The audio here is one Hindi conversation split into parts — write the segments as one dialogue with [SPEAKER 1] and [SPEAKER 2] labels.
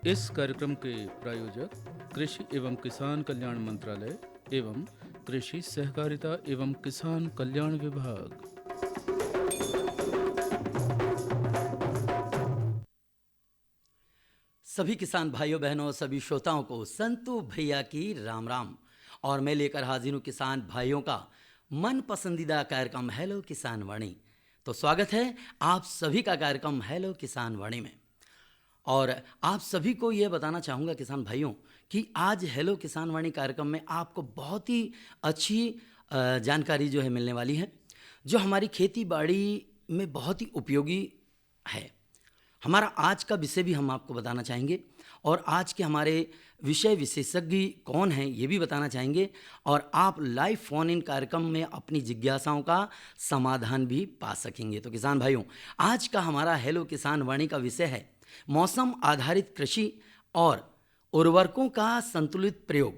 [SPEAKER 1] इस कार्यक्रम के प्रायोजक कृषि एवं किसान कल्याण मंत्रालय एवं कृषि सहकारिता एवं किसान कल्याण विभाग।
[SPEAKER 2] सभी किसान भाइयों बहनों सभी श्रोताओं को संतू भैया की राम राम। और मैं लेकर हाजिर हूँ किसान भाइयों का मन पसंदीदा कार्यक्रम हेलो किसान वाणी। तो स्वागत है आप सभी का कार्यक्रम हेलो किसान वाणी में। और आप सभी को ये बताना चाहूँगा किसान भाइयों कि आज हेलो किसान वाणी कार्यक्रम में आपको बहुत ही अच्छी जानकारी जो है मिलने वाली है, जो हमारी खेती बाड़ी में बहुत ही उपयोगी है। हमारा आज का विषय भी हम आपको बताना चाहेंगे और आज के हमारे विषय विशेषज्ञ कौन हैं ये भी बताना चाहेंगे, और आप लाइव फोन इन कार्यक्रम में अपनी जिज्ञासाओं का समाधान भी पा सकेंगे। तो किसान भाइयों, आज का हमारा हेलो किसान वाणी का विषय है मौसम आधारित कृषि और उर्वरकों का संतुलित प्रयोग।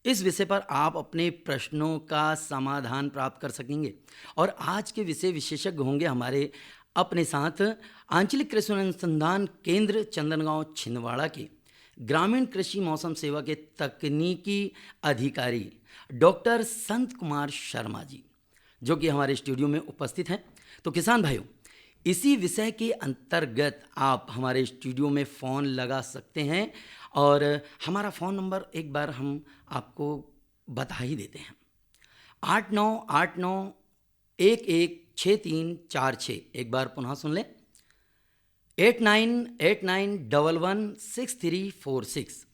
[SPEAKER 2] इस विषय पर आप अपने प्रश्नों का समाधान प्राप्त कर सकेंगे। और आज के विषय विशेषज्ञ होंगे हमारे अपने साथ आंचलिक कृषि अनुसंधान केंद्र चंदनगांव छिंदवाड़ा के ग्रामीण कृषि मौसम सेवा के तकनीकी अधिकारी डॉक्टर संत कुमार शर्मा जी, जो कि हमारे स्टूडियो में उपस्थित हैं। तो किसान भाइयों, इसी विषय के अंतर्गत आप हमारे स्टूडियो में फ़ोन लगा सकते हैं और हमारा फ़ोन नंबर एक बार हम आपको बता ही देते हैं। 8989116346। एक बार पुनः सुन लें, 8989116346।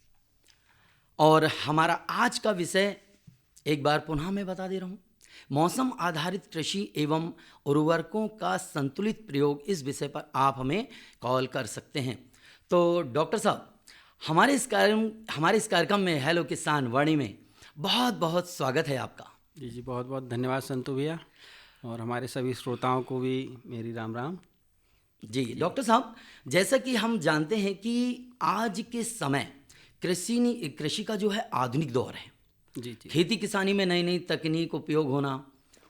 [SPEAKER 2] और हमारा आज का विषय एक बार पुनः मैं बता दे रहा हूँ, मौसम आधारित कृषि एवं उर्वरकों का संतुलित प्रयोग। इस विषय पर आप हमें कॉल कर सकते हैं। तो डॉक्टर साहब, हमारे इस कार्यक्रम में हेलो किसान वाणी में बहुत बहुत स्वागत है आपका।
[SPEAKER 3] जी, बहुत बहुत धन्यवाद संतू भैया, और हमारे सभी श्रोताओं को भी मेरी राम राम।
[SPEAKER 2] जी डॉक्टर साहब, जैसा कि हम जानते हैं कि आज के समय कृषि का जो है आधुनिक दौर है।
[SPEAKER 3] जी।
[SPEAKER 2] खेती किसानी में नई नई तकनीक उपयोग होना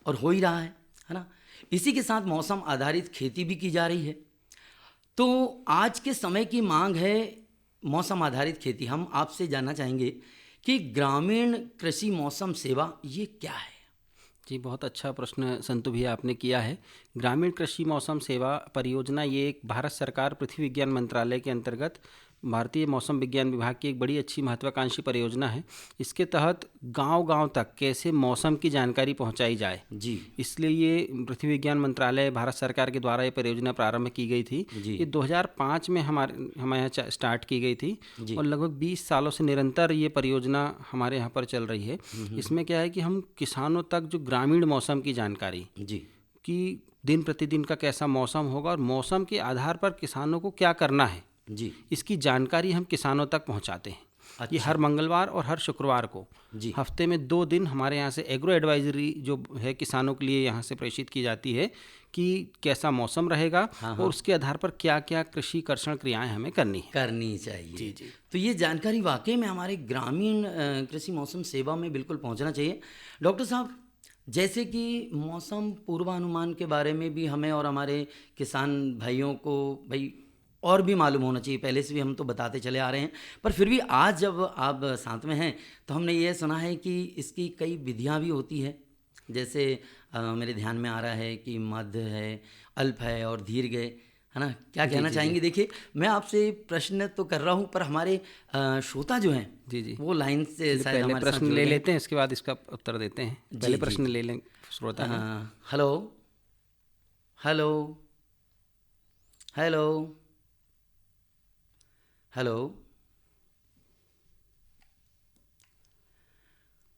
[SPEAKER 2] और हो ही रहा है ना। इसी के साथ मौसम आधारित खेती भी की जा रही है। तो आज के समय की मांग है मौसम आधारित खेती। हम आपसे जानना चाहेंगे कि ग्रामीण कृषि मौसम सेवा ये क्या है?
[SPEAKER 3] जी, बहुत अच्छा प्रश्न संतू भैया आपने किया है। ग्रामीण कृषि मौसम सेवा परियोजना ये एक भारत सरकार पृथ्वी विज्ञान मंत्रालय के अंतर्गत भारतीय मौसम विज्ञान विभाग की एक बड़ी अच्छी महत्वाकांक्षी परियोजना है। इसके तहत गांव-गांव तक कैसे मौसम की जानकारी पहुंचाई जाए,
[SPEAKER 2] जी,
[SPEAKER 3] इसलिए ये पृथ्वी विज्ञान मंत्रालय भारत सरकार के द्वारा ये परियोजना प्रारंभ की गई थी। ये 2005 में हमारे यहाँ स्टार्ट की गई थी और लगभग 20 सालों से निरंतर ये परियोजना हमारे यहाँ पर चल रही है। इसमें क्या है कि हम किसानों तक जो ग्रामीण मौसम की जानकारी कि दिन प्रतिदिन का कैसा मौसम होगा और मौसम के आधार पर किसानों को क्या करना है,
[SPEAKER 2] जी,
[SPEAKER 3] इसकी जानकारी हम किसानों तक पहुंचाते हैं।
[SPEAKER 2] अच्छा।
[SPEAKER 3] ये हर मंगलवार और हर शुक्रवार को हफ्ते में 2 दिन हमारे यहाँ से एग्रो एडवाइजरी जो है किसानों के लिए यहाँ से प्रेषित की जाती है कि कैसा मौसम रहेगा और उसके आधार पर क्या क्या कृषि कर्षण क्रियाएं हमें करनी
[SPEAKER 2] चाहिए।
[SPEAKER 3] जी।
[SPEAKER 2] तो ये जानकारी वाकई में हमारे ग्रामीण कृषि मौसम सेवा में बिल्कुल पहुँचना चाहिए। डॉक्टर साहब, जैसे कि मौसम पूर्वानुमान के बारे में भी हमें और हमारे किसान भाइयों को भाई और भी मालूम होना चाहिए। पहले से भी हम तो बताते चले आ रहे हैं, पर फिर भी आज जब आप साथ में हैं तो हमने ये सुना है कि इसकी कई विधियां भी होती है। जैसे मेरे ध्यान में आ रहा है कि मध्य है, अल्प है और दीर्घ है ना। क्या कहना चाहेंगे? देखिए, मैं आपसे प्रश्न तो कर रहा हूँ, पर हमारे श्रोता जो हैं
[SPEAKER 3] जी
[SPEAKER 2] वो लाइन से शायद
[SPEAKER 3] पहले प्रश्न ले लेते हैं, इसके बाद इसका उत्तर देते हैं। पहले प्रश्न ले लें श्रोता।
[SPEAKER 2] Hello hello hello hello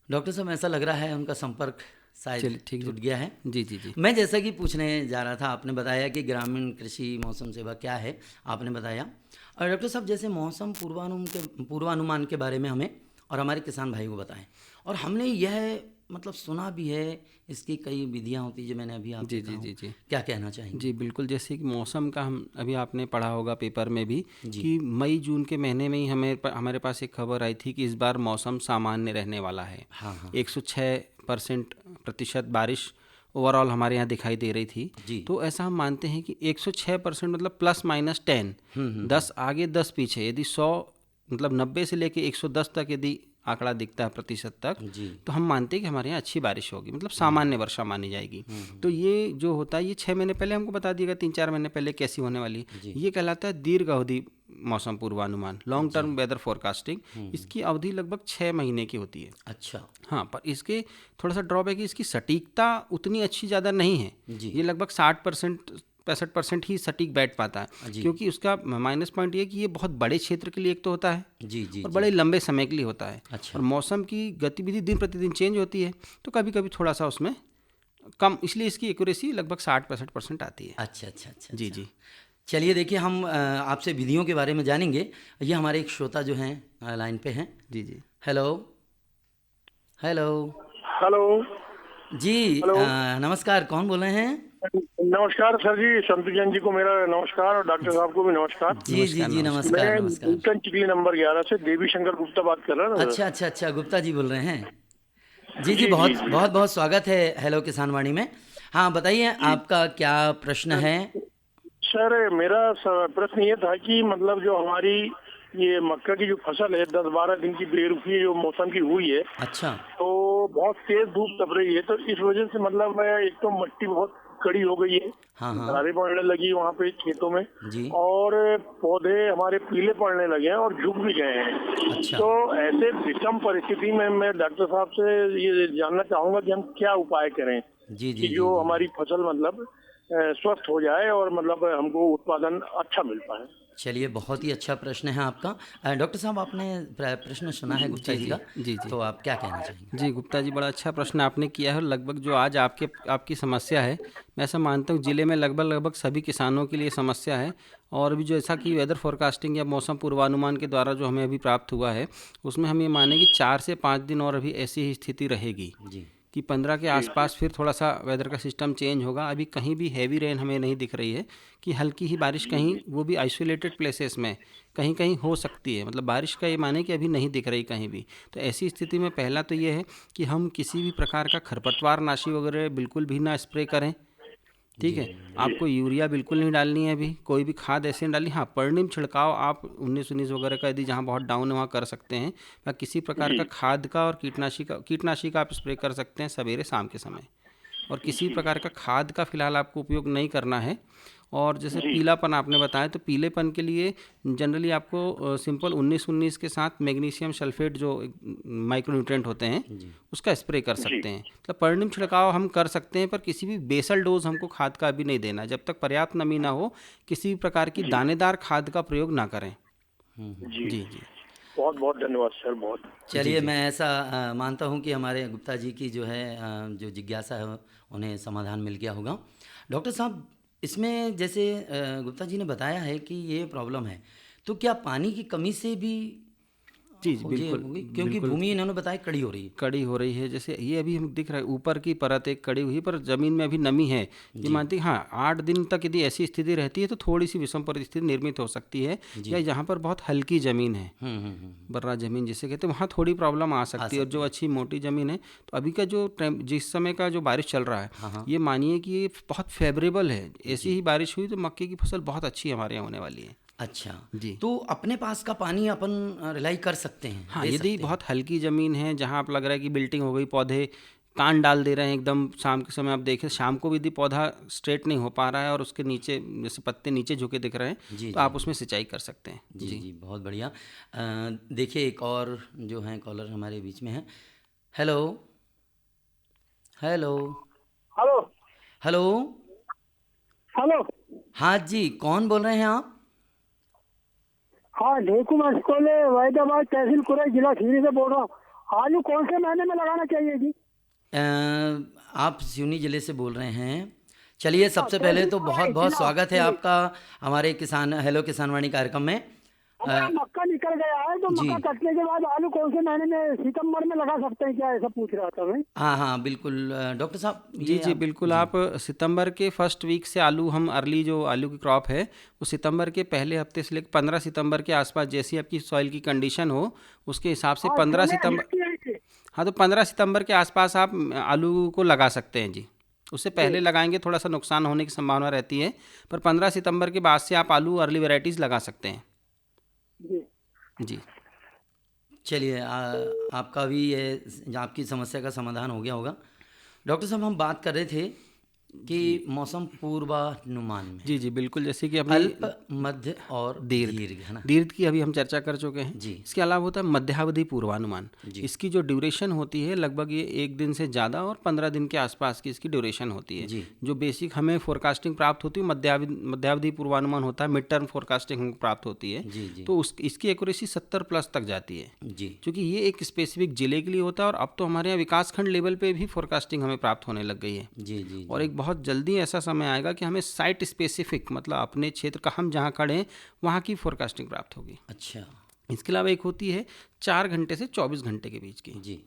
[SPEAKER 2] doctor साहब, ऐसा लग रहा है उनका संपर्क शायद टूट गया है।
[SPEAKER 3] जी। मैं
[SPEAKER 2] जैसा कि पूछने जा रहा था, आपने बताया कि ग्रामीण कृषि मौसम सेवा क्या है, आपने बताया। और डॉक्टर साहब, जैसे मौसम पूर्वानुमान के बारे में हमें और हमारे किसान भाई को बताएं। और हमने यह मतलब सुना भी है, इसकी कई विधियां होती है जो मैंने अभी आपको
[SPEAKER 3] जी।
[SPEAKER 2] क्या कहना चाहेंगे?
[SPEAKER 3] जी बिल्कुल, जैसे कि मौसम का हम अभी आपने पढ़ा होगा पेपर में भी कि मई जून के महीने में ही हमारे पास एक खबर आई थी कि इस बार मौसम सामान्य रहने वाला है। 106% बारिश ओवरऑल हमारे यहाँ दिखाई दे रही थी। तो ऐसा हम मानते हैं कि 106% मतलब +-10, 10 आगे 10 पीछे, यदि 100 मतलब 90 से लेके 110 तक यदि आंकड़ा दिखता है प्रतिशत तक,
[SPEAKER 2] जी
[SPEAKER 3] तो हम मानते हैं कि हमारे यहाँ अच्छी बारिश होगी, मतलब सामान्य वर्षा मानी जाएगी। तो ये जो होता है ये 6 महीने पहले हमको बता दिएगा, 3-4 महीने पहले कैसी होने वाली है।
[SPEAKER 2] जी।
[SPEAKER 3] ये कहलाता है दीर्घ अवधि मौसम पूर्वानुमान, लॉन्ग टर्म वेदर फोरकास्टिंग। इसकी अवधि लगभग 6 महीने की होती है।
[SPEAKER 2] अच्छा
[SPEAKER 3] हाँ, पर इसके थोड़ा सा ड्रॉबैक है, इसकी सटीकता उतनी अच्छी ज़्यादा नहीं है।
[SPEAKER 2] जी
[SPEAKER 3] ये लगभग 60% 65% ही सटीक बैठ पाता है,
[SPEAKER 2] जी
[SPEAKER 3] क्योंकि उसका माइनस पॉइंट ये कि ये बहुत बड़े क्षेत्र के लिए एक तो होता है
[SPEAKER 2] जी जी
[SPEAKER 3] और
[SPEAKER 2] जी।
[SPEAKER 3] बड़े लंबे समय के लिए होता है।
[SPEAKER 2] अच्छा
[SPEAKER 3] और मौसम की गतिविधि दिन प्रतिदिन चेंज होती है, तो कभी कभी थोड़ा सा उसमें कम, इसलिए इसकी एक्यूरेसी लगभग 60-65% आती है।
[SPEAKER 2] अच्छा अच्छा अच्छा
[SPEAKER 3] जी
[SPEAKER 2] अच्छा।
[SPEAKER 3] जी
[SPEAKER 2] चलिए देखिए, हम आपसे विधियों के बारे में जानेंगे। ये हमारे एक श्रोता जो हैं लाइन पे हैं।
[SPEAKER 3] जी जी
[SPEAKER 2] हेलो हेलो।
[SPEAKER 4] हेलो।
[SPEAKER 2] जी
[SPEAKER 4] हेलो।
[SPEAKER 2] नमस्कार, कौन बोल रहे हैं?
[SPEAKER 4] नमस्कार सर जी, संतु जैन जी को मेरा नमस्कार और डॉक्टर साहब को भी नमस्कार।
[SPEAKER 2] जी जी जी नमस्कार
[SPEAKER 4] मैं
[SPEAKER 2] नमस्कार।
[SPEAKER 4] न्यूटन चिकली नंबर 11 से देवी शंकर गुप्ता बात कर रहा हूँ ना सर।
[SPEAKER 2] अच्छा अच्छा अच्छा, गुप्ता जी बोल रहे हैं। जी जी,
[SPEAKER 4] जी
[SPEAKER 2] बहुत
[SPEAKER 4] जी जी
[SPEAKER 2] बहुत बहुत स्वागत है हेलो किसान वाणी में। हाँ बताइए,
[SPEAKER 4] जी।
[SPEAKER 2] आपका क्या प्रश्न है?
[SPEAKER 4] सर मेरा प्रश्न ये था कि मतलब जो हमारी ये मक्का की जो फसल है 10-12 दिन की बेरुखी जो मौसम की हुई है,
[SPEAKER 2] अच्छा
[SPEAKER 4] तो बहुत तेज धूप तप रही है, तो इस वजह से मतलब एक तो मिट्टी बहुत कड़ी हो गई है,
[SPEAKER 2] हाँ हाँ
[SPEAKER 4] दरारें पड़ने लगी वहाँ पे खेतों में,
[SPEAKER 2] जी
[SPEAKER 4] और पौधे हमारे पीले पड़ने लगे हैं और झुक भी गए हैं।
[SPEAKER 2] अच्छा
[SPEAKER 4] तो ऐसे विषम परिस्थिति में मैं डॉक्टर साहब से ये जानना चाहूंगा कि हम क्या उपाय करें
[SPEAKER 2] जी जी
[SPEAKER 4] कि
[SPEAKER 2] जी
[SPEAKER 4] जो
[SPEAKER 2] जी।
[SPEAKER 4] हमारी फसल मतलब स्वस्थ हो जाए और मतलब हमको उत्पादन अच्छा मिल पाए।
[SPEAKER 2] चलिए, बहुत ही अच्छा प्रश्न है आपका। डॉक्टर साहब, आपने प्रश्न सुना है गुप्ता
[SPEAKER 3] जी
[SPEAKER 2] जी
[SPEAKER 3] जी
[SPEAKER 2] का,
[SPEAKER 3] जी जी
[SPEAKER 2] तो आप क्या कहना चाहेंगे?
[SPEAKER 3] जी गुप्ता जी, बड़ा अच्छा प्रश्न आपने किया है। लगभग जो आज आपकी समस्या है, मैं ऐसा मानता हूँ जिले में लगभग लगभग सभी किसानों के लिए समस्या है। और अभी जैसा कि वेदर फोरकास्टिंग या मौसम पूर्वानुमान के द्वारा जो हमें अभी प्राप्त हुआ है, उसमें हम ये माने कि 4 से 5 दिन और अभी ऐसी ही स्थिति रहेगी
[SPEAKER 2] जी
[SPEAKER 3] कि 15 के
[SPEAKER 4] जी जी
[SPEAKER 3] आसपास फिर थोड़ा सा वेदर का सिस्टम चेंज होगा। अभी कहीं भी हैवी रेन हमें नहीं दिख रही है, कि हल्की ही बारिश कहीं, वो भी आइसोलेटेड प्लेसेस में कहीं कहीं हो सकती है। मतलब बारिश का ये माने कि अभी नहीं दिख रही कहीं भी। तो ऐसी स्थिति में पहला तो ये है कि हम किसी भी प्रकार का खरपतवार नाशी वगैरह बिल्कुल भी ना स्प्रे करें। ठीक है, आपको यूरिया बिल्कुल नहीं डालनी है, अभी कोई भी खाद ऐसे नहीं डालनी। हाँ, पर्णिम छिड़काव आप 19-19 वगैरह का यदि जहाँ बहुत डाउन है वहाँ कर सकते हैं, या किसी प्रकार का
[SPEAKER 4] जी
[SPEAKER 3] खाद का और कीटनाशी का आप स्प्रे कर सकते हैं सवेरे शाम के समय। और किसी
[SPEAKER 4] जी
[SPEAKER 3] प्रकार का खाद का फिलहाल आपको उपयोग नहीं करना है। और जैसे
[SPEAKER 4] जी
[SPEAKER 3] पीलापन आपने बताया, तो पीलेपन के लिए जनरली आपको सिंपल 19-19 के साथ मैग्नीशियम सल्फेट जो माइक्रोन्यूट्रेंट होते हैं, उसका स्प्रे कर
[SPEAKER 4] जी
[SPEAKER 3] सकते हैं। तो पर्णिम छिड़काव हम कर सकते हैं, पर किसी भी बेसल डोज हमको खाद का अभी नहीं देना। जब तक पर्याप्त नमी ना हो, किसी भी प्रकार की
[SPEAKER 4] जी
[SPEAKER 3] दानेदार खाद का प्रयोग ना करें।
[SPEAKER 4] जी।
[SPEAKER 3] जी जी
[SPEAKER 4] बहुत बहुत धन्यवाद सर, बहुत।
[SPEAKER 2] चलिए,
[SPEAKER 3] जी।
[SPEAKER 2] मैं ऐसा मानता हूँ कि हमारे गुप्ता जी की जो है जो जिज्ञासा है उन्हें समाधान मिल गया होगा। डॉक्टर साहब, इसमें जैसे गुप्ता जी ने बताया है कि ये प्रॉब्लम है, तो क्या पानी की कमी से भी
[SPEAKER 3] जी जी,
[SPEAKER 2] ये
[SPEAKER 3] बिल्कुल
[SPEAKER 2] होगी? क्योंकि
[SPEAKER 3] बिल्कुल
[SPEAKER 2] भूमि इन्होंने बताया कड़ी हो रही है।
[SPEAKER 3] कड़ी हो रही है। जैसे ये अभी हम दिख रहा है, ऊपर की परत एक कड़ी हुई, पर ज़मीन में अभी नमी है। ये मानती है, हाँ 8 दिन तक यदि ऐसी स्थिति रहती है तो थोड़ी सी विषम परिस्थिति निर्मित हो सकती है। या जहाँ पर बहुत हल्की ज़मीन है, बर्रा ज़मीन जिसे कहते हैं, वहाँ थोड़ी प्रॉब्लम आ सकती है। और जो अच्छी मोटी ज़मीन है, तो अभी का जो जिस समय का जो बारिश चल रहा है, ये मानिए कि ये बहुत फेवरेबल है। ऐसी ही बारिश हुई तो मक्के की फसल बहुत अच्छी हमारे यहाँ होने वाली है।
[SPEAKER 2] अच्छा,
[SPEAKER 3] जी।
[SPEAKER 2] तो अपने पास का पानी अपन रिलाई कर सकते हैं,
[SPEAKER 3] हाँ,
[SPEAKER 2] दे
[SPEAKER 3] यदि
[SPEAKER 2] सकते हैं।
[SPEAKER 3] बहुत हल्की ज़मीन है जहाँ आप लग रहा है कि बिल्टिंग हो गई, पौधे कान डाल दे रहे हैं एकदम, शाम के समय आप देखें, शाम को भी यदि पौधा स्ट्रेट नहीं हो पा रहा है और उसके नीचे जैसे पत्ते नीचे झुके दिख रहे हैं,
[SPEAKER 2] जी
[SPEAKER 3] तो
[SPEAKER 2] जी
[SPEAKER 3] आप उसमें सिंचाई कर सकते हैं।
[SPEAKER 2] जी जी, बहुत बढ़िया। देखिए, एक और जो है कॉलर हमारे बीच में है। Hello hello
[SPEAKER 4] hello.
[SPEAKER 2] Hello.
[SPEAKER 4] Hello.
[SPEAKER 2] हाँ जी, कौन बोल रहे हैं आप?
[SPEAKER 4] हाँ, ढेकू मस्कोले वैदाबाद तहसील कुरई जिला खीरी से बोल रहा हूँ। आलू कौन से महीने में लगाना चाहिए जी?
[SPEAKER 2] आप सिवनी ज़िले से बोल रहे हैं। चलिए, सबसे पहले तो बहुत बहुत स्वागत है आपका हमारे हेलो किसानवाणी कार्यक्रम में।
[SPEAKER 4] हमारा मक्का निकल गया है, तो
[SPEAKER 2] जी।
[SPEAKER 4] मक्का कटने के बाद आलू कौन से महीने में, सितंबर में लगा सकते हैं क्या, ऐसा पूछ रहा था मैं।
[SPEAKER 2] हाँ हाँ बिल्कुल डॉक्टर साहब,
[SPEAKER 3] जी
[SPEAKER 2] ये
[SPEAKER 3] जी
[SPEAKER 2] आप
[SPEAKER 3] बिल्कुल। आप सितंबर के फर्स्ट वीक से आलू, हम अर्ली जो आलू की क्रॉप है वो सितंबर के पहले हफ्ते से लेकर 15 सितंबर के आसपास, जैसी आपकी सॉइल की कंडीशन हो उसके हिसाब से 15 सितंबर, हाँ तो 15 सितंबर के आसपास आप आलू को लगा सकते हैं जी। उससे पहले लगाएंगे थोड़ा सा नुकसान होने की संभावना रहती है, पर 15 सितंबर के बाद से आप आलू अर्ली वैरायटीज़ लगा सकते हैं।
[SPEAKER 4] जी।
[SPEAKER 3] जी
[SPEAKER 2] चलिए, आपका भी ये आपकी समस्या का समाधान हो गया होगा। डॉक्टर साहब, हम बात कर रहे थे कि मौसम पूर्वानुमान में
[SPEAKER 3] जी जी बिल्कुल, जैसे कि अपनी
[SPEAKER 2] अल्प, मध्य और दीर्घ, है ना?
[SPEAKER 3] दीर्घ की अभी हम चर्चा कर चुके हैं
[SPEAKER 2] जी।
[SPEAKER 3] इसके अलावा होता है मध्यावधि पूर्वानुमान।
[SPEAKER 2] जी।
[SPEAKER 3] इसकी जो ड्यूरेशन होती है लगभग ये 1 दिन से ज़्यादा और 15 दिन के आसपास की इसकी ड्यूरेशन होती है।
[SPEAKER 2] जी।
[SPEAKER 3] जो बेसिक हमें फोरकास्टिंग प्राप्त होती है मध्यावधि पूर्वानुमान होता है, मिड टर्म फोरकास्टिंग प्राप्त होती है।
[SPEAKER 2] जी जी
[SPEAKER 3] तो इसकी एक्यूरेसी 70+ तक जाती है,
[SPEAKER 2] जी
[SPEAKER 3] क्योंकि ये एक स्पेसिफिक जिले के लिए होता है। और अब तो हमारे यहाँ विकासखंड लेवल पे भी फोरकास्टिंग हमें प्राप्त होने लग गई है।
[SPEAKER 2] जी जी
[SPEAKER 3] और एक बहुत जल्दी ऐसा समय आएगा कि हमें साइट स्पेसिफिक, मतलब अपने क्षेत्र का हम जहाँ खड़े हैं वहाँ की फोरकास्टिंग प्राप्त होगी।
[SPEAKER 2] अच्छा।
[SPEAKER 3] इसके अलावा एक होती है 4 घंटे से 24 घंटे के बीच की,
[SPEAKER 2] जी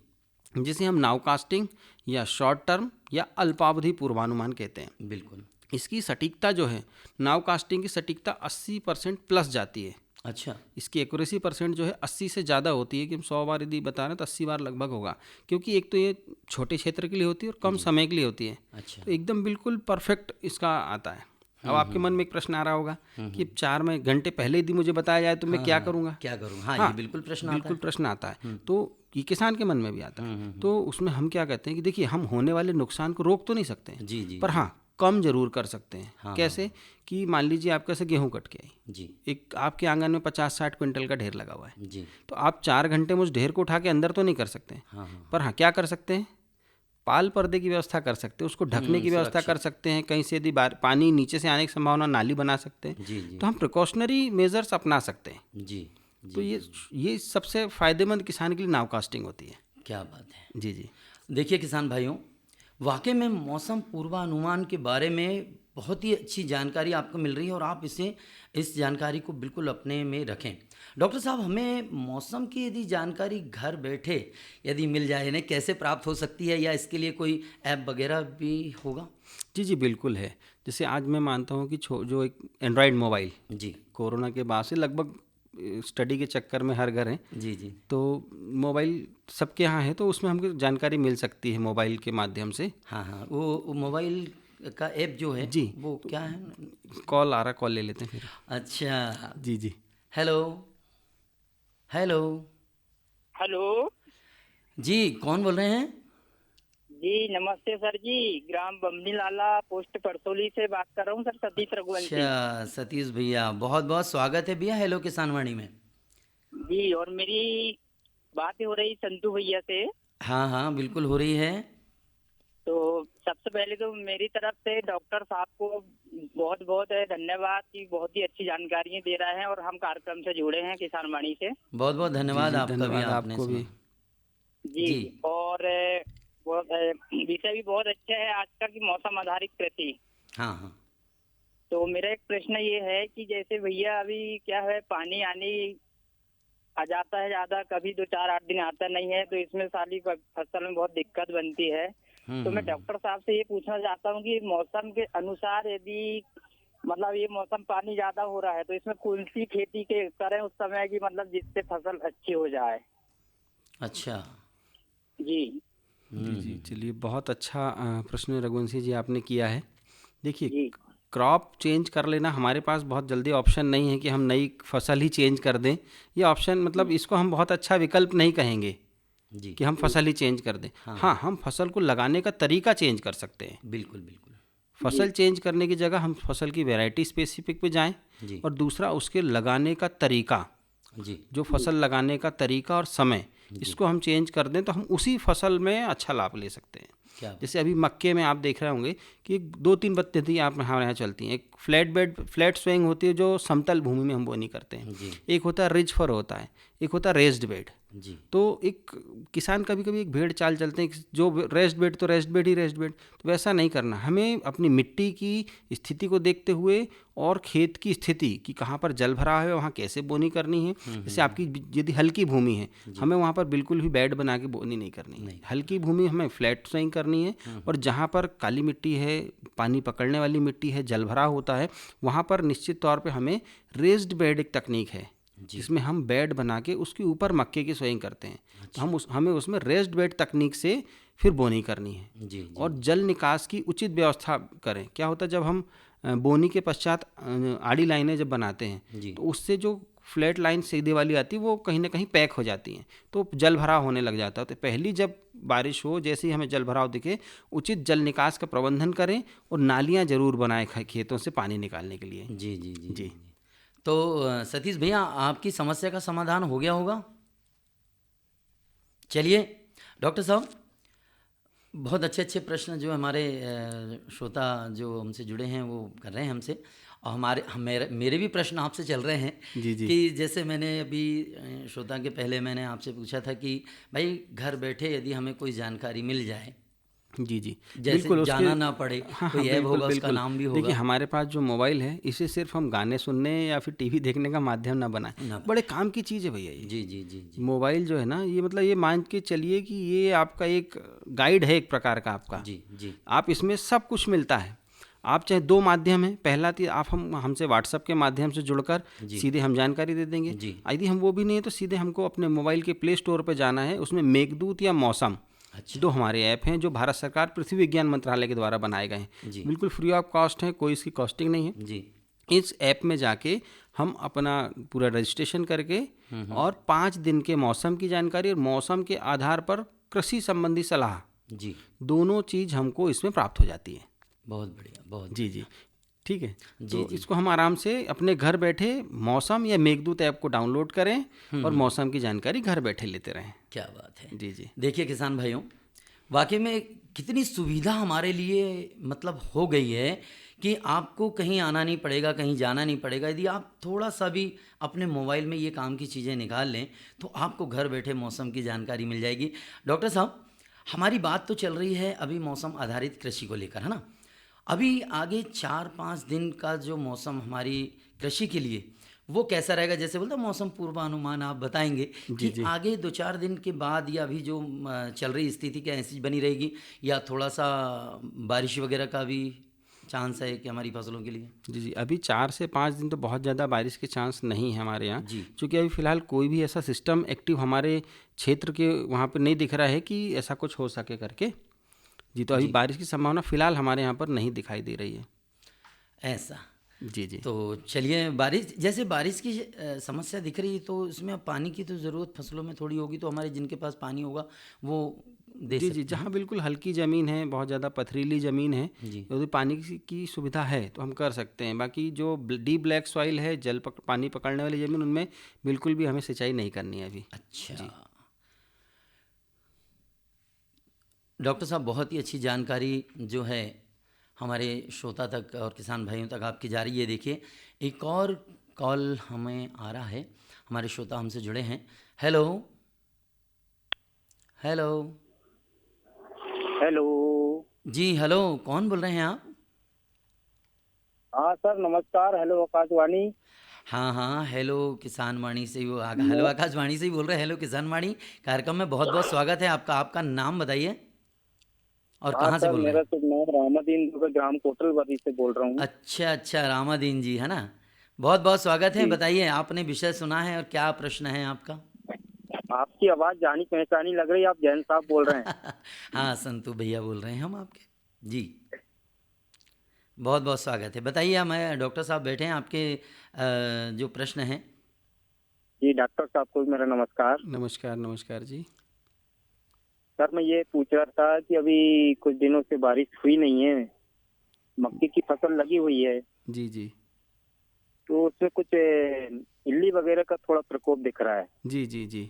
[SPEAKER 3] जिसे हम नाउकास्टिंग या शॉर्ट टर्म या अल्पावधि पूर्वानुमान कहते हैं।
[SPEAKER 2] बिल्कुल।
[SPEAKER 3] इसकी सटीकता जो है, नाउकास्टिंग की सटीकता 80% प्लस जाती है।
[SPEAKER 2] अच्छा।
[SPEAKER 3] इसकी एक्यूरेसी परसेंट जो है 80 से ज़्यादा होती है, कि हम 100 बार यदि बता रहे हैं तो 80 बार लगभग होगा, क्योंकि एक तो ये छोटे क्षेत्र के लिए होती है और कम समय के लिए होती है।
[SPEAKER 2] अच्छा।
[SPEAKER 3] तो एकदम बिल्कुल परफेक्ट इसका आता है। अब आपके मन में एक प्रश्न आ रहा होगा कि 4 घंटे पहले यदि मुझे बताया जाए तो मैं क्या करूँगा,
[SPEAKER 2] क्या करूँ? हाँ,
[SPEAKER 3] हाँ,
[SPEAKER 2] ये बिल्कुल प्रश्न
[SPEAKER 3] बिल्कुल प्रश्न आता है। तो ये किसान के मन में भी आता है। तो उसमें हम क्या कहते हैं कि देखिए, हम होने वाले नुकसान को रोक तो नहीं सकते हैं,
[SPEAKER 2] जी जी
[SPEAKER 3] पर हाँ कम जरूर कर सकते हैं।
[SPEAKER 2] हाँ,
[SPEAKER 3] कैसे कि मान लीजिए आपके से गेहूं कट के आई,
[SPEAKER 2] जी
[SPEAKER 3] एक आपके आंगन में 50-60 क्विंटल का ढेर लगा हुआ है,
[SPEAKER 2] जी
[SPEAKER 3] तो आप 4 घंटे में उस ढेर को उठा के अंदर तो नहीं कर सकते हैं,
[SPEAKER 2] हाँ हाँ
[SPEAKER 3] पर हाँ क्या कर सकते हैं, पाल पर्दे की व्यवस्था कर सकते हैं, उसको ढकने की व्यवस्था कर सकते हैं। कहीं से यदि पानी नीचे से आने की संभावना, नाली बना सकते हैं।
[SPEAKER 2] जी जी
[SPEAKER 3] तो हम प्रिकॉशनरी मेजर्स अपना सकते हैं।
[SPEAKER 2] जी
[SPEAKER 3] तो ये सबसे फायदेमंद किसान के लिए नाउकास्टिंग होती है।
[SPEAKER 2] क्या बात है।
[SPEAKER 3] जी जी
[SPEAKER 2] देखिए किसान भाइयों, वाकई में मौसम पूर्वानुमान के बारे में बहुत ही अच्छी जानकारी आपको मिल रही है और आप इस जानकारी को बिल्कुल अपने में रखें। डॉक्टर साहब, हमें मौसम की यदि जानकारी घर बैठे यदि मिल जाए, इन्हें कैसे प्राप्त हो सकती है, या इसके लिए कोई ऐप वगैरह भी होगा?
[SPEAKER 3] जी जी बिल्कुल है। जैसे आज मैं मानता हूँ कि जो एक एंड्रॉयड मोबाइल
[SPEAKER 2] जी
[SPEAKER 3] कोरोना के बाद से लगभग स्टडी के चक्कर में हर घर है,
[SPEAKER 2] जी जी
[SPEAKER 3] तो मोबाइल सबके यहाँ है, तो उसमें हमको जानकारी मिल सकती है मोबाइल के माध्यम से।
[SPEAKER 2] हाँ हाँ, वो मोबाइल का ऐप जो है
[SPEAKER 3] जी,
[SPEAKER 2] वो क्या है?
[SPEAKER 3] कॉल आ रहा, कॉल ले लेते हैं फिर।
[SPEAKER 2] अच्छा।
[SPEAKER 3] जी जी
[SPEAKER 2] हेलो हेलो
[SPEAKER 5] हेलो
[SPEAKER 2] जी, कौन बोल रहे हैं?
[SPEAKER 5] जी नमस्ते सर जी, ग्राम बमनी लाला, पोस्ट परसोली से बात कर रहा हूँ सर, सतीश रघुवंशी।
[SPEAKER 2] अच्छा सतीश भैया, बहुत बहुत स्वागत है भैया हेलो किसानवाणी में।
[SPEAKER 5] जी, और मेरी बात हो रही संतू भैया से।
[SPEAKER 2] हाँ हाँ बिल्कुल हो रही है।
[SPEAKER 5] तो सबसे पहले तो मेरी तरफ से डॉक्टर साहब को बहुत बहुत धन्यवाद कि बहुत ही अच्छी जानकारियाँ दे रहे हैं और हम कार्यक्रम से जुड़े हैं किसानवाणी से।
[SPEAKER 2] बहुत बहुत धन्यवाद
[SPEAKER 3] जी,
[SPEAKER 2] आपका भी,
[SPEAKER 3] धन्यवाद
[SPEAKER 2] आपने
[SPEAKER 3] आपको भी।
[SPEAKER 2] सुना।
[SPEAKER 5] जी,
[SPEAKER 2] जी।
[SPEAKER 5] और विषय भी बहुत अच्छा है आज का कि मौसम आधारित कृषि।
[SPEAKER 2] हाँ हाँ
[SPEAKER 5] तो मेरा एक प्रश्न ये है कि जैसे भैया अभी क्या है, पानी आनी आ जाता है ज्यादा, कभी 2-4-8 दिन आता नहीं है, तो इसमें साली फसल में बहुत दिक्कत बनती है। तो मैं डॉक्टर साहब से ये पूछना चाहता हूँ कि मौसम के अनुसार यदि मतलब ये मौसम पानी ज्यादा हो रहा है तो इसमें कौन सी खेती के करें उस समय की, मतलब जिससे फसल अच्छी हो जाए।
[SPEAKER 2] अच्छा।
[SPEAKER 5] जी
[SPEAKER 3] जी जी चलिए, बहुत अच्छा प्रश्न रघुवंशी जी आपने किया है। देखिए,
[SPEAKER 5] जी
[SPEAKER 3] क्रॉप चेंज कर लेना, हमारे पास बहुत जल्दी ऑप्शन नहीं है कि हम नई फसल ही चेंज कर दें। ये ऑप्शन मतलब इसको हम बहुत अच्छा विकल्प नहीं कहेंगे
[SPEAKER 2] जी
[SPEAKER 3] कि हम फसल ही चेंज कर दें। हाँ, हम फसल को लगाने का तरीका चेंज कर सकते हैं।
[SPEAKER 2] बिल्कुल बिल्कुल।
[SPEAKER 3] फसल चेंज करने की जगह हम फसल की वैरायटी स्पेसिफिक पे जाएं,
[SPEAKER 2] जी
[SPEAKER 3] और दूसरा उसके लगाने का तरीका,
[SPEAKER 2] जी
[SPEAKER 3] जो फसल लगाने का तरीका और समय, इसको हम चेंज कर दें तो हम उसी फसल में अच्छा लाभ ले सकते हैं।
[SPEAKER 2] क्या?
[SPEAKER 3] जैसे अभी मक्के में आप देख रहे होंगे कि 2-3 पद्धति आप हमारे यहाँ चलती हैं। एक फ्लैट स्विंग होती है जो समतल भूमि में हम बोनी करते हैं।
[SPEAKER 2] जी
[SPEAKER 3] एक होता है रिज फर होता है, एक होता है रेस्ड बेड।
[SPEAKER 2] जी
[SPEAKER 3] तो एक किसान कभी कभी एक भेड़ चाल चलते हैं, जो रेस्ट बेड तो रेस्ट बेड ही रेस्ट बेड, तो वैसा नहीं करना। हमें अपनी मिट्टी की स्थिति को देखते हुए और खेत की स्थिति कि कहाँ पर जल भरा है, वहाँ कैसे बोनी करनी है। जैसे आपकी यदि हल्की भूमि है, हमें वहाँ पर बिल्कुल भी बेड बना के बोनी नहीं करनी है। हल्की भूमि हमें फ्लैट स्विंग करनी है, और जहाँ पर काली मिट्टी है, पानी पकड़ने वाली मिट्टी है, जल भरा होता है, वहाँ पर निश्चित तौर पर हमें रेस्ड बेड एक तकनीक है जिसमें हम बेड बना के उसके ऊपर मक्के की सोइंग करते हैं। तो हमें उसमें रेस्ड बेड तकनीक से फिर बोनी करनी है।
[SPEAKER 2] जी
[SPEAKER 3] और जल निकास की उचित व्यवस्था करें। क्या होता है, जब हम बोनी के पश्चात आड़ी लाइनें जब बनाते हैं
[SPEAKER 2] जी
[SPEAKER 3] तो उससे जो फ्लैट लाइन सीधी वाली आती है वो कहीं ना कहीं पैक हो जाती हैं, तो जल भराव होने लग जाता है। तो पहली जब बारिश हो, जैसे ही हमें जल भराव दिखे, उचित जल निकास का प्रबंधन करें और नालियाँ ज़रूर बनाएं खेतों से पानी निकालने के लिए।
[SPEAKER 2] जी जी जी
[SPEAKER 3] जी।
[SPEAKER 2] तो सतीश भैया, आपकी समस्या का समाधान हो गया होगा। चलिए डॉक्टर साहब, बहुत अच्छे अच्छे प्रश्न जो हमारे श्रोता जो हमसे जुड़े हैं वो कर रहे हैं हमसे, और मेरे भी प्रश्न आपसे चल रहे हैं।
[SPEAKER 3] जी जी।
[SPEAKER 2] कि जैसे मैंने अभी श्रोता के पहले मैंने आपसे पूछा था कि भाई घर बैठे यदि हमें कोई जानकारी मिल जाए,
[SPEAKER 3] जी जी,
[SPEAKER 2] जैसे
[SPEAKER 3] बिल्कुल
[SPEAKER 2] जाना ना पड़े,
[SPEAKER 3] हाँ
[SPEAKER 2] कोई ऐप
[SPEAKER 3] बिल्कुल
[SPEAKER 2] होगा, उसका
[SPEAKER 3] बिल्कुल।
[SPEAKER 2] नाम भी
[SPEAKER 3] देखिए
[SPEAKER 2] होगा।
[SPEAKER 3] हमारे पास जो मोबाइल है, इसे सिर्फ हम गाने सुनने या फिर टीवी देखने का माध्यम ना बनाएं, बड़े काम की चीज़ है भैया ये।
[SPEAKER 2] जी जी जी जी
[SPEAKER 3] मोबाइल जो है ना, ये मतलब ये मान के चलिए कि ये आपका एक गाइड है एक प्रकार का आपका।
[SPEAKER 2] जी जी
[SPEAKER 3] आप इसमें सब कुछ मिलता है। आप चाहे दो माध्यम है, पहला तो आप हमसे व्हाट्सएप के माध्यम से जुड़कर सीधे हम जानकारी दे देंगे।
[SPEAKER 2] जी।
[SPEAKER 3] यदि हम वो भी नहीं है तो सीधे हमको अपने मोबाइल के प्ले स्टोर पर जाना है, उसमें मेघदूत या मौसम,
[SPEAKER 2] अच्छा।
[SPEAKER 3] दो हमारे ऐप हैं जो भारत सरकार पृथ्वी विज्ञान मंत्रालय के द्वारा बनाए गए हैं।
[SPEAKER 2] जी।
[SPEAKER 3] बिल्कुल फ्री ऑफ कॉस्ट है, कोई इसकी कॉस्टिंग नहीं है।
[SPEAKER 2] जी
[SPEAKER 3] इस ऐप में जाके हम अपना पूरा रजिस्ट्रेशन करके और 5 दिन के मौसम की जानकारी और मौसम के आधार पर कृषि संबंधी सलाह,
[SPEAKER 2] जी,
[SPEAKER 3] दोनों चीज़ हमको इसमें प्राप्त हो जाती है।
[SPEAKER 2] बहुत बढ़िया, बहुत
[SPEAKER 3] जी जी, ठीक है।
[SPEAKER 2] जी,
[SPEAKER 3] तो इसको हम आराम से अपने घर बैठे मौसम या मेघदूत ऐप को डाउनलोड करें और मौसम की जानकारी घर बैठे लेते रहें।
[SPEAKER 2] क्या बात है।
[SPEAKER 3] जी जी।
[SPEAKER 2] देखिए किसान भाइयों, वाकई में कितनी सुविधा हमारे लिए मतलब हो गई है कि आपको कहीं आना नहीं पड़ेगा, कहीं जाना नहीं पड़ेगा। यदि आप थोड़ा सा भी अपने मोबाइल में ये काम की चीज़ें निकाल लें तो आपको घर बैठे मौसम की जानकारी मिल जाएगी। डॉक्टर साहब, हमारी बात तो चल रही है अभी मौसम आधारित कृषि को लेकर, है ना। अभी आगे 4-5 दिन का जो मौसम हमारी कृषि के लिए वो कैसा रहेगा, जैसे बोलते हैं मौसम पूर्वानुमान आप बताएंगे कि आगे 2-4 दिन के बाद या अभी जो चल रही स्थिति क्या ऐसी बनी रहेगी, या थोड़ा सा बारिश वगैरह का भी चांस है कि हमारी फसलों के लिए?
[SPEAKER 3] जी जी, अभी 4 से 5 दिन तो बहुत ज़्यादा बारिश के चांस नहीं है हमारे यहाँ
[SPEAKER 2] जी।
[SPEAKER 3] क्योंकि अभी फ़िलहाल कोई भी ऐसा सिस्टम एक्टिव हमारे क्षेत्र के वहाँ पर नहीं दिख रहा है कि ऐसा कुछ हो सके करके। जी, तो अभी बारिश की संभावना फ़िलहाल हमारे यहाँ पर नहीं दिखाई दे रही है।
[SPEAKER 2] ऐसा?
[SPEAKER 3] जी जी।
[SPEAKER 2] तो चलिए, बारिश की समस्या दिख रही है तो इसमें अब पानी की तो ज़रूरत फसलों में थोड़ी होगी, तो हमारे जिनके पास पानी होगा वो दे
[SPEAKER 3] जी
[SPEAKER 2] सकते
[SPEAKER 3] जी, जहाँ बिल्कुल हल्की ज़मीन है, बहुत ज़्यादा पथरीली ज़मीन है,
[SPEAKER 2] जी।
[SPEAKER 3] यदि पानी की सुविधा है तो हम कर सकते हैं। बाकी जो डी ब्लैक सॉइल है, पानी पकड़ने वाली ज़मीन, उनमें बिल्कुल भी हमें सिंचाई नहीं करनी है अभी।
[SPEAKER 2] अच्छा डॉक्टर साहब, बहुत ही अच्छी जानकारी जो है हमारे श्रोता तक और किसान भाइयों तक आपकी जा रही है। देखिए एक और कॉल हमें आ रहा है, हमारे श्रोता हमसे जुड़े हैं। Hello hello
[SPEAKER 5] hello.
[SPEAKER 2] जी हेलो, कौन बोल रहे हैं आप?
[SPEAKER 5] हाँ सर, नमस्कार। हेलो आकाशवाणी।
[SPEAKER 2] हाँ हाँ, हेलो किसान वाणी से हेलो आकाशवाणी से ही बोल रहे हैं। हेलो किसान वाणी कार्यक्रम में बहुत बहुत स्वागत है आपका। आपका नाम बताइए और कहाँ से बोल रहे हैं?
[SPEAKER 5] मेरा शुभ नाम रामादीन ग्राम कोटलवादी से बोल रहा हूँ।
[SPEAKER 2] अच्छा अच्छा, रामादीन जी, है ना। बहुत बहुत स्वागत है। बताइए, आपने विषय सुना है और क्या प्रश्न है आपका?
[SPEAKER 5] आपकी आवाज जानी पहचानी लग रही है, आप जैन साहब बोल रहे हैं?
[SPEAKER 2] हाँ, संतू भैया बोल रहे हैं हम आपके। जी, बहुत बहुत स्वागत है। बताइए, मैं डॉक्टर साहब बैठे हैं, आपके जो प्रश्न हैं।
[SPEAKER 5] जी डॉक्टर साहब को मेरा नमस्कार।
[SPEAKER 3] नमस्कार नमस्कार जी।
[SPEAKER 5] सर मैं ये पूछ रहा था कि अभी कुछ दिनों से बारिश हुई नहीं है, मक्की की फसल लगी हुई है,
[SPEAKER 3] जी जी
[SPEAKER 5] तो उसमें कुछ इल्ली वगैरह का थोड़ा प्रकोप दिख रहा है।
[SPEAKER 3] जी जी जी,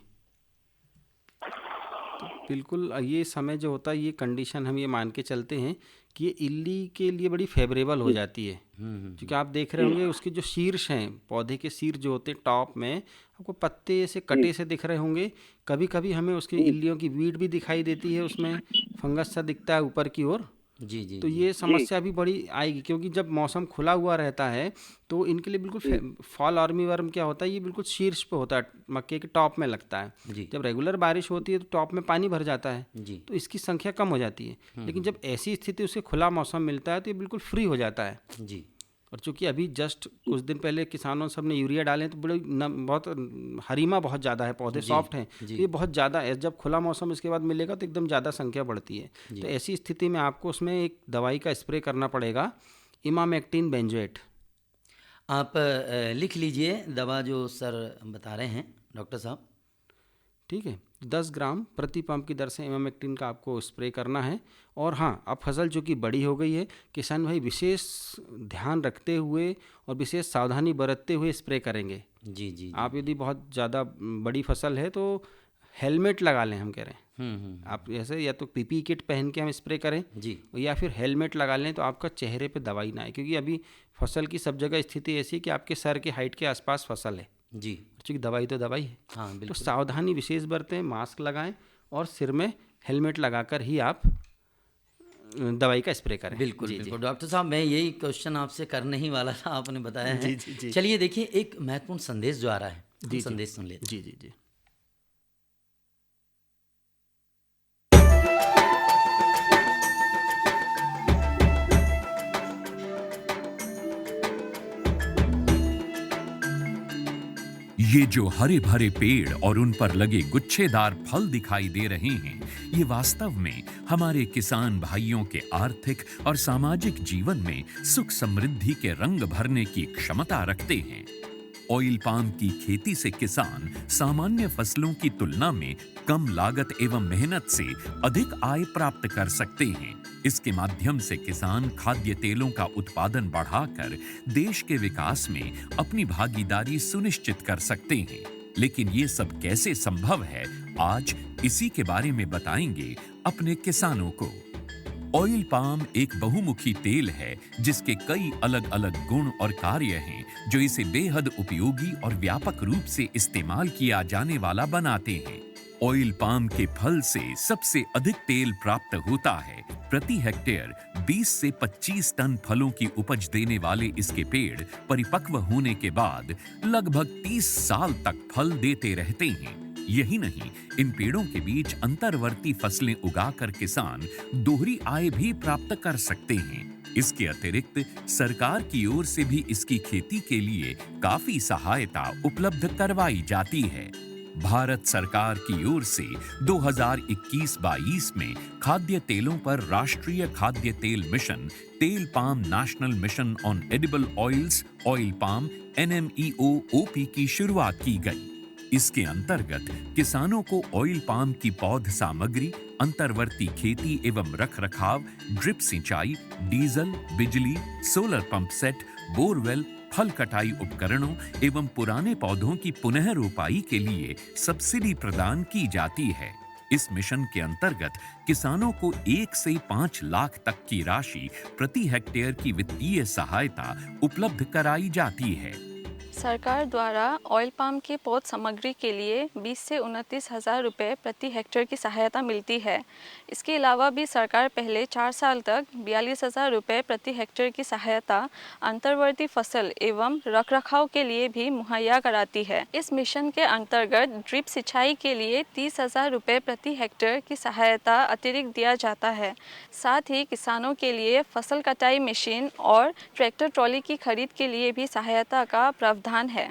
[SPEAKER 3] तो बिल्कुल ये समय जो होता है, ये कंडीशन हम ये मान के चलते हैं कि ये इल्ली के लिए बड़ी फेवरेबल हो जाती है। क्योंकि आप देख रहे होंगे उसके जो शीर्ष हैं, पौधे के शीर्ष जो होते हैं टॉप में, आपको पत्ते ऐसे कटे से दिख रहे होंगे। कभी कभी हमें उसकी इल्लियों की वीड भी दिखाई देती है, उसमें फंगस सा दिखता है ऊपर की ओर।
[SPEAKER 2] जी जी,
[SPEAKER 3] तो ये समस्या भी बड़ी आएगी क्योंकि जब मौसम खुला हुआ रहता है तो इनके लिए बिल्कुल फॉल आर्मीवर्म क्या होता है, ये बिल्कुल शीर्ष पे होता है, मक्के के टॉप में लगता है।
[SPEAKER 2] जी
[SPEAKER 3] जब रेगुलर बारिश होती है तो टॉप में पानी भर जाता है,
[SPEAKER 2] जी
[SPEAKER 3] तो इसकी संख्या कम हो जाती है। लेकिन जब ऐसी स्थिति उसे खुला मौसम मिलता है तो ये बिल्कुल फ्री हो जाता है।
[SPEAKER 2] जी।
[SPEAKER 3] और चूंकि अभी जस्ट कुछ दिन पहले किसानों सब ने यूरिया डाले तो बड़े बहुत हरीमा बहुत ज़्यादा है, पौधे सॉफ्ट हैं, तो ये बहुत ज़्यादा है। जब खुला मौसम इसके बाद मिलेगा तो एकदम ज़्यादा संख्या बढ़ती है। तो ऐसी स्थिति में आपको उसमें एक दवाई का स्प्रे करना पड़ेगा, इमामेक्टिन बेंजोएट।
[SPEAKER 2] आप लिख लीजिए दवा जो सर बता रहे हैं डॉक्टर साहब।
[SPEAKER 3] ठीक है, 10 ग्राम प्रति पंप की दर से इमामेक्टिन का आपको स्प्रे करना है। और हाँ, अब फसल चूँकि बड़ी हो गई है, किसान भाई विशेष ध्यान रखते हुए और विशेष सावधानी बरतते हुए स्प्रे करेंगे।
[SPEAKER 2] जी जी।
[SPEAKER 3] आप यदि बहुत ज़्यादा बड़ी फसल है तो हेलमेट लगा लें, हम कह रहे हैं। आप जैसे या तो पीपी किट पहन के हम स्प्रे करें
[SPEAKER 2] जी,
[SPEAKER 3] या फिर हेलमेट लगा लें, तो आपका चेहरे पे दवाई ना आए, क्योंकि अभी फसल की सब जगह स्थिति ऐसी है कि आपके सर के हाइट के आसपास फसल है,
[SPEAKER 2] जी
[SPEAKER 3] क्योंकि दवाई तो दवाई है।
[SPEAKER 2] हाँ
[SPEAKER 3] तो
[SPEAKER 2] बिल्कुल।
[SPEAKER 3] सावधानी विशेष बरतें, मास्क लगाएं और सिर में हेलमेट लगाकर ही आप दवाई का स्प्रे करें।
[SPEAKER 2] बिल्कुल
[SPEAKER 3] जी,
[SPEAKER 2] बिल्कुल डॉक्टर साहब, मैं यही क्वेश्चन आपसे करने ही वाला था, आपने बताया है।
[SPEAKER 3] जी, जी, जी।
[SPEAKER 2] चलिए देखिए, एक महत्वपूर्ण संदेश जो आ रहा है, हम
[SPEAKER 3] जी,
[SPEAKER 2] संदेश सुन लेते
[SPEAKER 3] जी जी जी।
[SPEAKER 6] ये जो हरे भरे पेड़ और उन पर लगे गुच्छेदार फल दिखाई दे रहे हैं, ये वास्तव में हमारे किसान भाइयों के आर्थिक और सामाजिक जीवन में सुख समृद्धि के रंग भरने की क्षमता रखते हैं। ऑयल पाम की खेती से किसान सामान्य फसलों की तुलना में कम लागत एवं मेहनत से अधिक आय प्राप्त कर सकते हैं। इसके माध्यम से किसान खाद्य तेलों का उत्पादन बढ़ाकर देश के विकास में अपनी भागीदारी सुनिश्चित कर सकते हैं। लेकिन ये सब कैसे संभव है, आज इसी के बारे में बताएंगे अपने किसानों को। ऑयल पाम एक बहुमुखी तेल है जिसके कई अलग अलग गुण और कार्य हैं जो इसे बेहद उपयोगी और व्यापक रूप से इस्तेमाल किया जाने वाला बनाते हैं। ऑयल पाम के फल से सबसे अधिक तेल प्राप्त होता है। प्रति हेक्टेयर 20 से 25 टन फलों की उपज देने वाले इसके पेड़ परिपक्व होने के बाद लगभग 30 साल तक फल देते रहते हैं। यही नहीं, इन पेड़ों के बीच अंतर्वर्ती फसलें उगाकर किसान दोहरी आय भी प्राप्त कर सकते हैं। इसके अतिरिक्त सरकार की ओर से भी इसकी खेती के लिए काफी सहायता उपलब्ध करवाई जाती है। भारत सरकार की ओर से 2021-22 में खाद्य तेलों पर राष्ट्रीय खाद्य तेल मिशन, तेल palm national mission on edible oils, oil palm NMEO-OP की शुरुआत की गई। इसके अंतर्गत किसानों को ऑयल पाम की पौध सामग्री, अंतर्वर्ती खेती एवं रखरखाव, ड्रिप सिंचाई, डीजल, बिजली, सोलर पंप सेट, बोरवेल, फल कटाई उपकरणों एवं पुराने पौधों की पुनः रोपाई के लिए सब्सिडी प्रदान की जाती है। इस मिशन के अंतर्गत किसानों को 1 से 5 लाख तक की राशि प्रति हेक्टेयर की वित्तीय सहायता उपलब्ध कराई जाती है।
[SPEAKER 7] सरकार द्वारा ऑयल पाम की पौध सामग्री के लिए 20 से 29 हज़ार रुपये प्रति हेक्टेयर की सहायता मिलती है। इसके अलावा भी सरकार पहले 4 साल तक 42,000 रुपये प्रति हेक्टेयर की सहायता अंतर्वर्ती फसल एवं रखरखाव के लिए भी मुहैया कराती है। इस मिशन के अंतर्गत ड्रिप सिंचाई के लिए 30,000 रुपये प्रति हेक्टेयर की सहायता अतिरिक्त दिया जाता है। साथ ही किसानों के लिए फसल कटाई मशीन और ट्रैक्टर ट्रॉली की खरीद के लिए भी सहायता का प्रावधान है।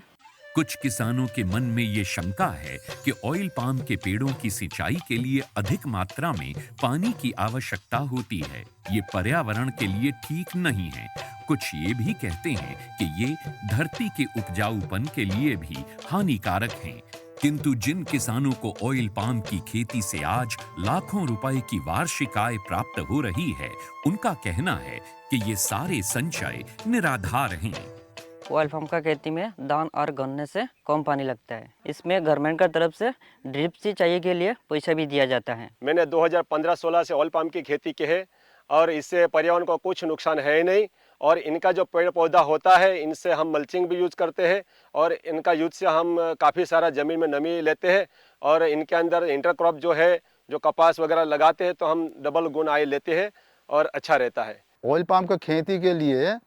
[SPEAKER 6] कुछ किसानों के मन में ये शंका है कि ऑयल पाम के पेड़ों की सिंचाई के लिए अधिक मात्रा में पानी की आवश्यकता होती है। ये पर्यावरण के लिए ठीक नहीं है। कुछ ये भी कहते हैं कि ये धरती के उपजाऊपन के लिए भी हानिकारक हैं। किंतु जिन किसानों को ऑयल पाम की खेती से आज लाखों रुपए की वार्षिक आय प्राप्त हो रही है, उनका कहना है कि ये सारे संचय निराधार हैं।
[SPEAKER 8] ऑयल पाम का खेती में धान और गन्ने से कम पानी लगता है। इसमें गवर्नमेंट का तरफ से ड्रिप सिंचाई के लिए पैसा भी दिया जाता है।
[SPEAKER 9] मैंने 2015-16 से ऑयल पाम की खेती की है और इससे पर्यावरण को कुछ नुकसान है ही नहीं। और इनका जो पेड़ पौधा होता है, इनसे हम मल्चिंग भी यूज करते हैं और इनका यूज से हम काफ़ी सारा ज़मीन में नमी लेते हैं। और इनके अंदर इंटरक्रॉप जो है, जो कपास वगैरह लगाते हैं तो हम डबल गुण आय लेते हैं और अच्छा रहता है।
[SPEAKER 10] ऑयल पाम की खेती के लिए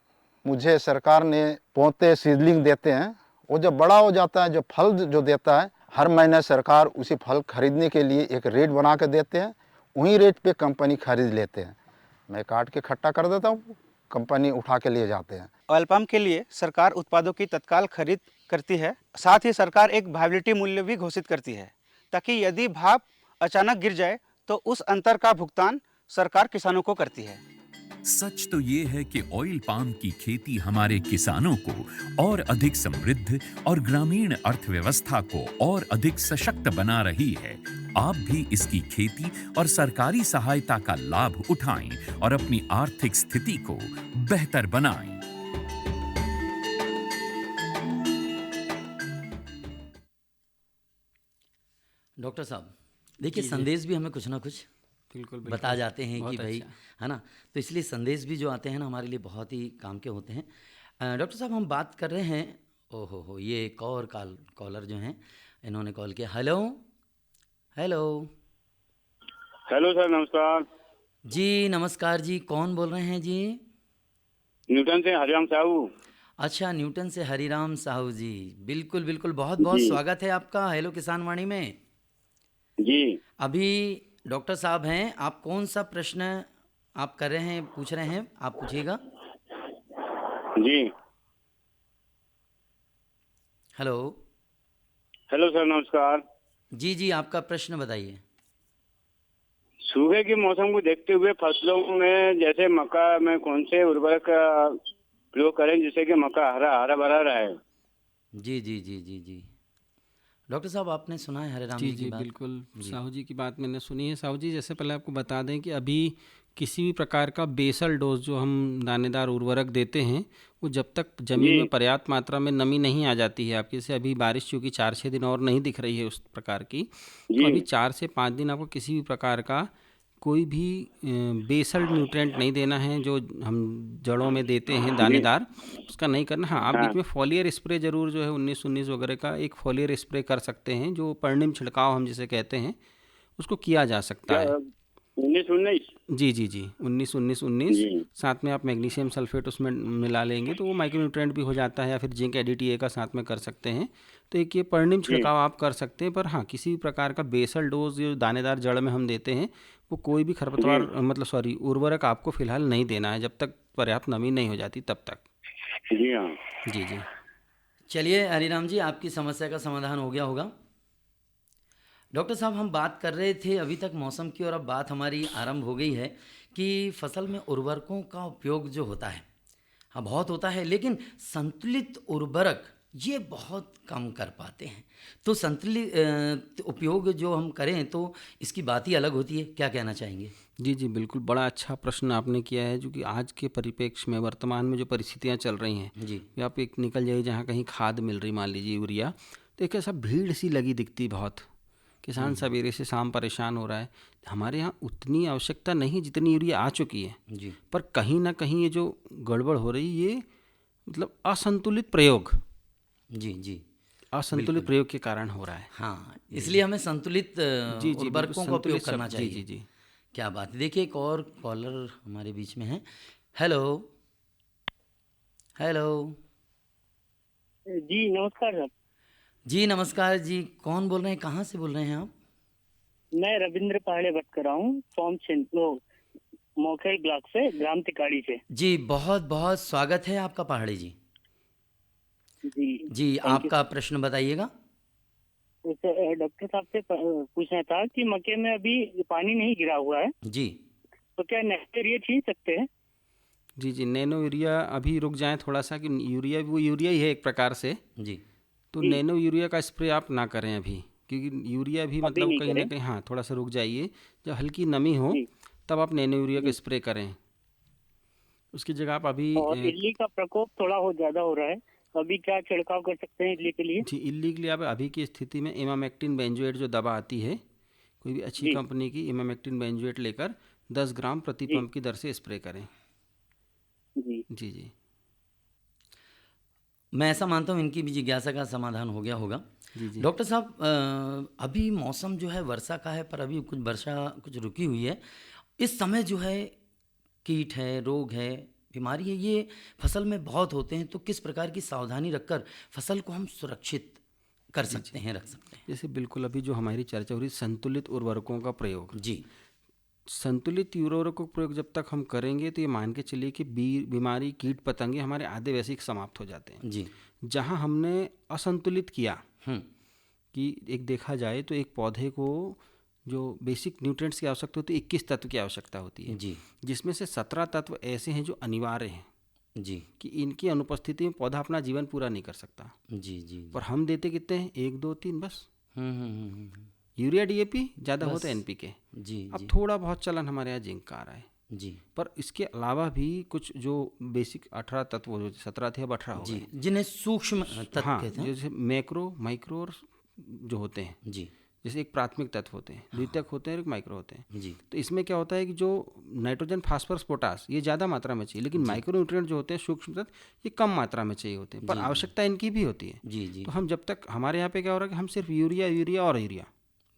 [SPEAKER 10] मुझे सरकार ने पौधे सीडलिंग देते हैं। वो जब बड़ा हो जाता है, जो फल जो देता है, हर महीने सरकार उसी फल खरीदने के लिए एक रेट बना के देते हैं। वहीं रेट पे कंपनी खरीद लेते हैं। मैं काट के इकट्ठा कर देता हूँ, कंपनी उठा के लिए जाते हैं।
[SPEAKER 11] ऑयल पाम के लिए सरकार उत्पादों की तत्काल खरीद करती है। साथ ही सरकार एक वायबिलिटी मूल्य भी घोषित करती है, ताकि यदि भाव अचानक गिर जाए तो उस अंतर का भुगतान सरकार किसानों को करती है।
[SPEAKER 6] सच तो ये है कि ऑयल पाम की खेती हमारे किसानों को और अधिक समृद्ध और ग्रामीण अर्थव्यवस्था को और अधिक सशक्त बना रही है। आप भी इसकी खेती और सरकारी सहायता का लाभ उठाएं और अपनी आर्थिक स्थिति को बेहतर बनाएं।
[SPEAKER 2] डॉक्टर साहब देखिए, संदेश भी हमें कुछ ना कुछ
[SPEAKER 3] बिल्कुल
[SPEAKER 2] बता जाते हैं कि भाई,
[SPEAKER 3] अच्छा।
[SPEAKER 2] है ना, तो इसलिए संदेश भी जो आते हैं ना हमारे लिए बहुत ही काम के होते हैं। डॉक्टर साहब हम बात कर रहे हैं, ओहो हो, ये एक और कॉलर जो हैं इन्होंने कॉल किया। हेलो हेलो
[SPEAKER 12] हेलो सर, नमस्कार
[SPEAKER 2] जी। नमस्कार जी, कौन बोल रहे हैं जी?
[SPEAKER 12] न्यूटन से हरिराम साहू।
[SPEAKER 2] अच्छा, न्यूटन से हरिराम साहू जी, बिल्कुल बिल्कुल, बहुत बहुत स्वागत है आपका हेलो किसान वाणी में
[SPEAKER 12] जी।
[SPEAKER 2] अभी डॉक्टर साहब हैं, आप कौन सा प्रश्न आप कर रहे हैं, पूछ रहे हैं, आप पूछिएगा।
[SPEAKER 12] जी
[SPEAKER 2] हेलो
[SPEAKER 12] हेलो सर, नमस्कार
[SPEAKER 2] जी जी, आपका प्रश्न बताइए।
[SPEAKER 12] सूखे के मौसम को देखते हुए फसलों में जैसे मक्का में कौन से उर्वरक का प्रयोग करें जिससे कि मक्का हरा भरा रहे?
[SPEAKER 2] जी जी जी जी जी, डॉक्टर साहब आपने सुना है हरिराम
[SPEAKER 3] जी
[SPEAKER 2] जी की
[SPEAKER 3] जी
[SPEAKER 2] बात?
[SPEAKER 3] बिल्कुल, साहू जी की बात मैंने सुनी है। साहू जी, जैसे पहले आपको बता दें कि अभी किसी भी प्रकार का बेसल डोज जो हम दानेदार उर्वरक देते हैं, वो जब तक जमीन में पर्याप्त मात्रा में नमी नहीं आ जाती है आपकी, जैसे अभी बारिश चूँकि 4-6 दिन और नहीं दिख रही है उस प्रकार की, तो अभी 4 से 5 दिन आपको किसी भी प्रकार का कोई भी बेसल न्यूट्रेंट नहीं देना है जो हम जड़ों में देते हैं दानेदार, उसका नहीं करना। हाँ, आप बीच में फॉलियर स्प्रे जरूर जो है 19-19 वगैरह का एक फॉलियर स्प्रे कर सकते हैं, जो पर्णिम छिड़काव हम जिसे कहते हैं, उसको किया जा सकता है।
[SPEAKER 12] 19-19
[SPEAKER 3] जी जी जी, 19-19-19 साथ में आप मैग्नीशियम सल्फेट उसमें मिला लेंगे तो वो माइक्रोन्यूट्रेंट भी हो जाता है, या फिर जिंक एडीटीए का साथ में कर सकते हैं। तो एक ये पर्णिम छिड़काव आप कर सकते हैं। पर हाँ, किसी भी प्रकार का बेसल डोज जो दानेदार जड़ में हम देते हैं, वो कोई भी खरपतवार उर्वरक आपको फिलहाल नहीं देना है जब तक पर्याप्त नमी नहीं हो जाती तब तक।
[SPEAKER 12] जी हाँ
[SPEAKER 3] जी जी।
[SPEAKER 2] चलिए हरिराम जी, आपकी समस्या का समाधान हो गया होगा। डॉक्टर साहब हम बात कर रहे थे अभी तक मौसम की, और अब बात हमारी आरंभ हो गई है कि फसल में उर्वरकों का उपयोग जो होता है, हाँ बहुत होता है, लेकिन संतुलित उर्वरक ये बहुत कम कर पाते हैं। तो संतुलित उपयोग जो हम करें तो इसकी बात ही अलग होती है, क्या कहना चाहेंगे?
[SPEAKER 3] जी जी बिल्कुल, बड़ा अच्छा प्रश्न आपने किया है, जो कि आज के परिप्रेक्ष्य में वर्तमान में जो परिस्थितियाँ चल रही हैं
[SPEAKER 2] जी,
[SPEAKER 3] आप एक निकल जाइए जहाँ कहीं खाद मिल रही, मान लीजिए यूरिया, तो एक ऐसा भीड़ सी लगी दिखती, बहुत किसान सवेरे से शाम परेशान हो रहा है। हमारे यहाँ उतनी आवश्यकता नहीं जितनी यूरिया आ चुकी है
[SPEAKER 2] जी,
[SPEAKER 3] पर कहीं ना कहीं ये जो गड़बड़ हो रही, ये मतलब असंतुलित प्रयोग,
[SPEAKER 2] जी जी,
[SPEAKER 3] असंतुलित प्रयोग के कारण हो रहा है।
[SPEAKER 2] हाँ, इसलिए हमें संतुलित उर्वरकों का उपयोग करना चाहिए।
[SPEAKER 3] जी जी,
[SPEAKER 2] क्या बात है। देखिए एक और कॉलर हमारे बीच में है। हेलो हेलो
[SPEAKER 5] जी नमस्कार सर।
[SPEAKER 2] जी नमस्कार जी, कौन बोल रहे हैं, कहाँ से बोल रहे हैं आप?
[SPEAKER 5] मैं रविंद्र पहाड़े बात कर रहा हूँ, फॉर्म मोखेल ब्लॉक से, ग्राम तिकाड़ी से।
[SPEAKER 2] जी बहुत बहुत स्वागत है आपका पहाड़ी जी। जी आपका प्रश्न बताइएगा।
[SPEAKER 5] डॉक्टर साहब से पूछना था कि मक्के में अभी पानी नहीं गिरा हुआ है
[SPEAKER 2] जी,
[SPEAKER 5] तो क्या नैनो यूरिया छींच सकते हैं?
[SPEAKER 3] जी जी, नैनो यूरिया अभी रुक जाएं थोड़ा सा, कि यूरिया वो यूरिया ही है एक प्रकार से,
[SPEAKER 2] जी,
[SPEAKER 3] तो नैनो यूरिया का स्प्रे आप ना करें अभी, क्योंकि यूरिया भी मतलब कहीं ना कहीं, हाँ थोड़ा सा रुक जाइए, जब हल्की नमी हो तब आप नैनो यूरिया का स्प्रे करें। उसकी जगह आप अभी,
[SPEAKER 5] और इल्ली का प्रकोप थोड़ा ज़्यादा हो रहा है, अभी क्या छिड़काव कर सकते हैं इल्ली के लिए?
[SPEAKER 3] जी, इल्ली के लिए आप अभी की स्थिति में इमामेक्टिन बेंजोएट जो दवा आती है, कोई भी अच्छी कंपनी की इमामेक्टिन बेंजोएट लेकर 10 ग्राम प्रति पंप की दर से स्प्रे करें।
[SPEAKER 5] जी
[SPEAKER 3] जी जी,
[SPEAKER 2] मैं ऐसा मानता हूँ इनकी भी जिज्ञासा का समाधान हो गया होगा।
[SPEAKER 3] जी।
[SPEAKER 2] डॉक्टर साहब अभी मौसम जो है वर्षा का है, पर अभी कुछ वर्षा कुछ रुकी हुई है। इस समय जो है कीट है, रोग है, बीमारी है, ये फसल में बहुत होते हैं, तो किस प्रकार की सावधानी रखकर फसल को हम सुरक्षित कर सकते हैं, रख सकते हैं?
[SPEAKER 3] जैसे बिल्कुल अभी जो हमारी चर्चा हो रही संतुलित उर्वरकों का प्रयोग,
[SPEAKER 2] जी,
[SPEAKER 3] संतुलित उर्वरकों का प्रयोग जब तक हम करेंगे तो ये मान के चलिए कि बीमारी, कीट पतंगे हमारे आधे वैसे ही समाप्त हो जाते हैं।
[SPEAKER 2] जी,
[SPEAKER 3] जहाँ हमने असंतुलित किया कि एक देखा जाए तो एक पौधे को जो बेसिक न्यूट्रिएंट्स की आवश्यकता होती है 21 तत्व की आवश्यकता होती है
[SPEAKER 2] जी,
[SPEAKER 3] जिसमें से 17 तत्व ऐसे हैं जो अनिवार्य हैं
[SPEAKER 2] जी,
[SPEAKER 3] कि इनकी अनुपस्थिति में पौधा अपना जीवन पूरा नहीं कर सकता।
[SPEAKER 2] जी, जी।
[SPEAKER 3] पर हम देते कितने हैं? 1 2 3 बस।
[SPEAKER 2] हम्म।
[SPEAKER 3] यूरिया डीएपी ज़्यादा
[SPEAKER 2] बस।
[SPEAKER 3] होता है एनपीके।
[SPEAKER 2] जी,
[SPEAKER 3] अब
[SPEAKER 2] जी,
[SPEAKER 3] थोड़ा बहुत चलन हमारे यहाँ जिंक का आ रहा है,
[SPEAKER 2] जी,
[SPEAKER 3] पर इसके अलावा भी कुछ जो बेसिक 18 तत्व जो 17 थे अब 18 हो
[SPEAKER 2] जी,
[SPEAKER 3] गए।
[SPEAKER 2] जिन्हें सूक्ष्म तत्व
[SPEAKER 3] हाँ,
[SPEAKER 2] कहते हैं।
[SPEAKER 3] जैसे मैक्रो, माइक्रो और जो होते हैं,
[SPEAKER 2] जी,
[SPEAKER 3] जैसे एक प्राथमिक तत्व होते हैं, द्वितीयक होते हैं और एक माइक्रो होते हैं।
[SPEAKER 2] जी,
[SPEAKER 3] तो इसमें क्या होता है कि जो नाइट्रोजन, फास्फोरस, पोटास ये ज़्यादा मात्रा में चाहिए, लेकिन माइक्रो न्यूट्रिएंट जो होते हैं सूक्ष्म तत्व ये कम मात्रा में चाहिए होते हैं, पर आवश्यकता इनकी भी होती है।
[SPEAKER 2] जी, जी,
[SPEAKER 3] तो हम जब तक हमारे यहाँ पे क्या हो रहा है कि हम सिर्फ यूरिया यूरिया और यूरिया।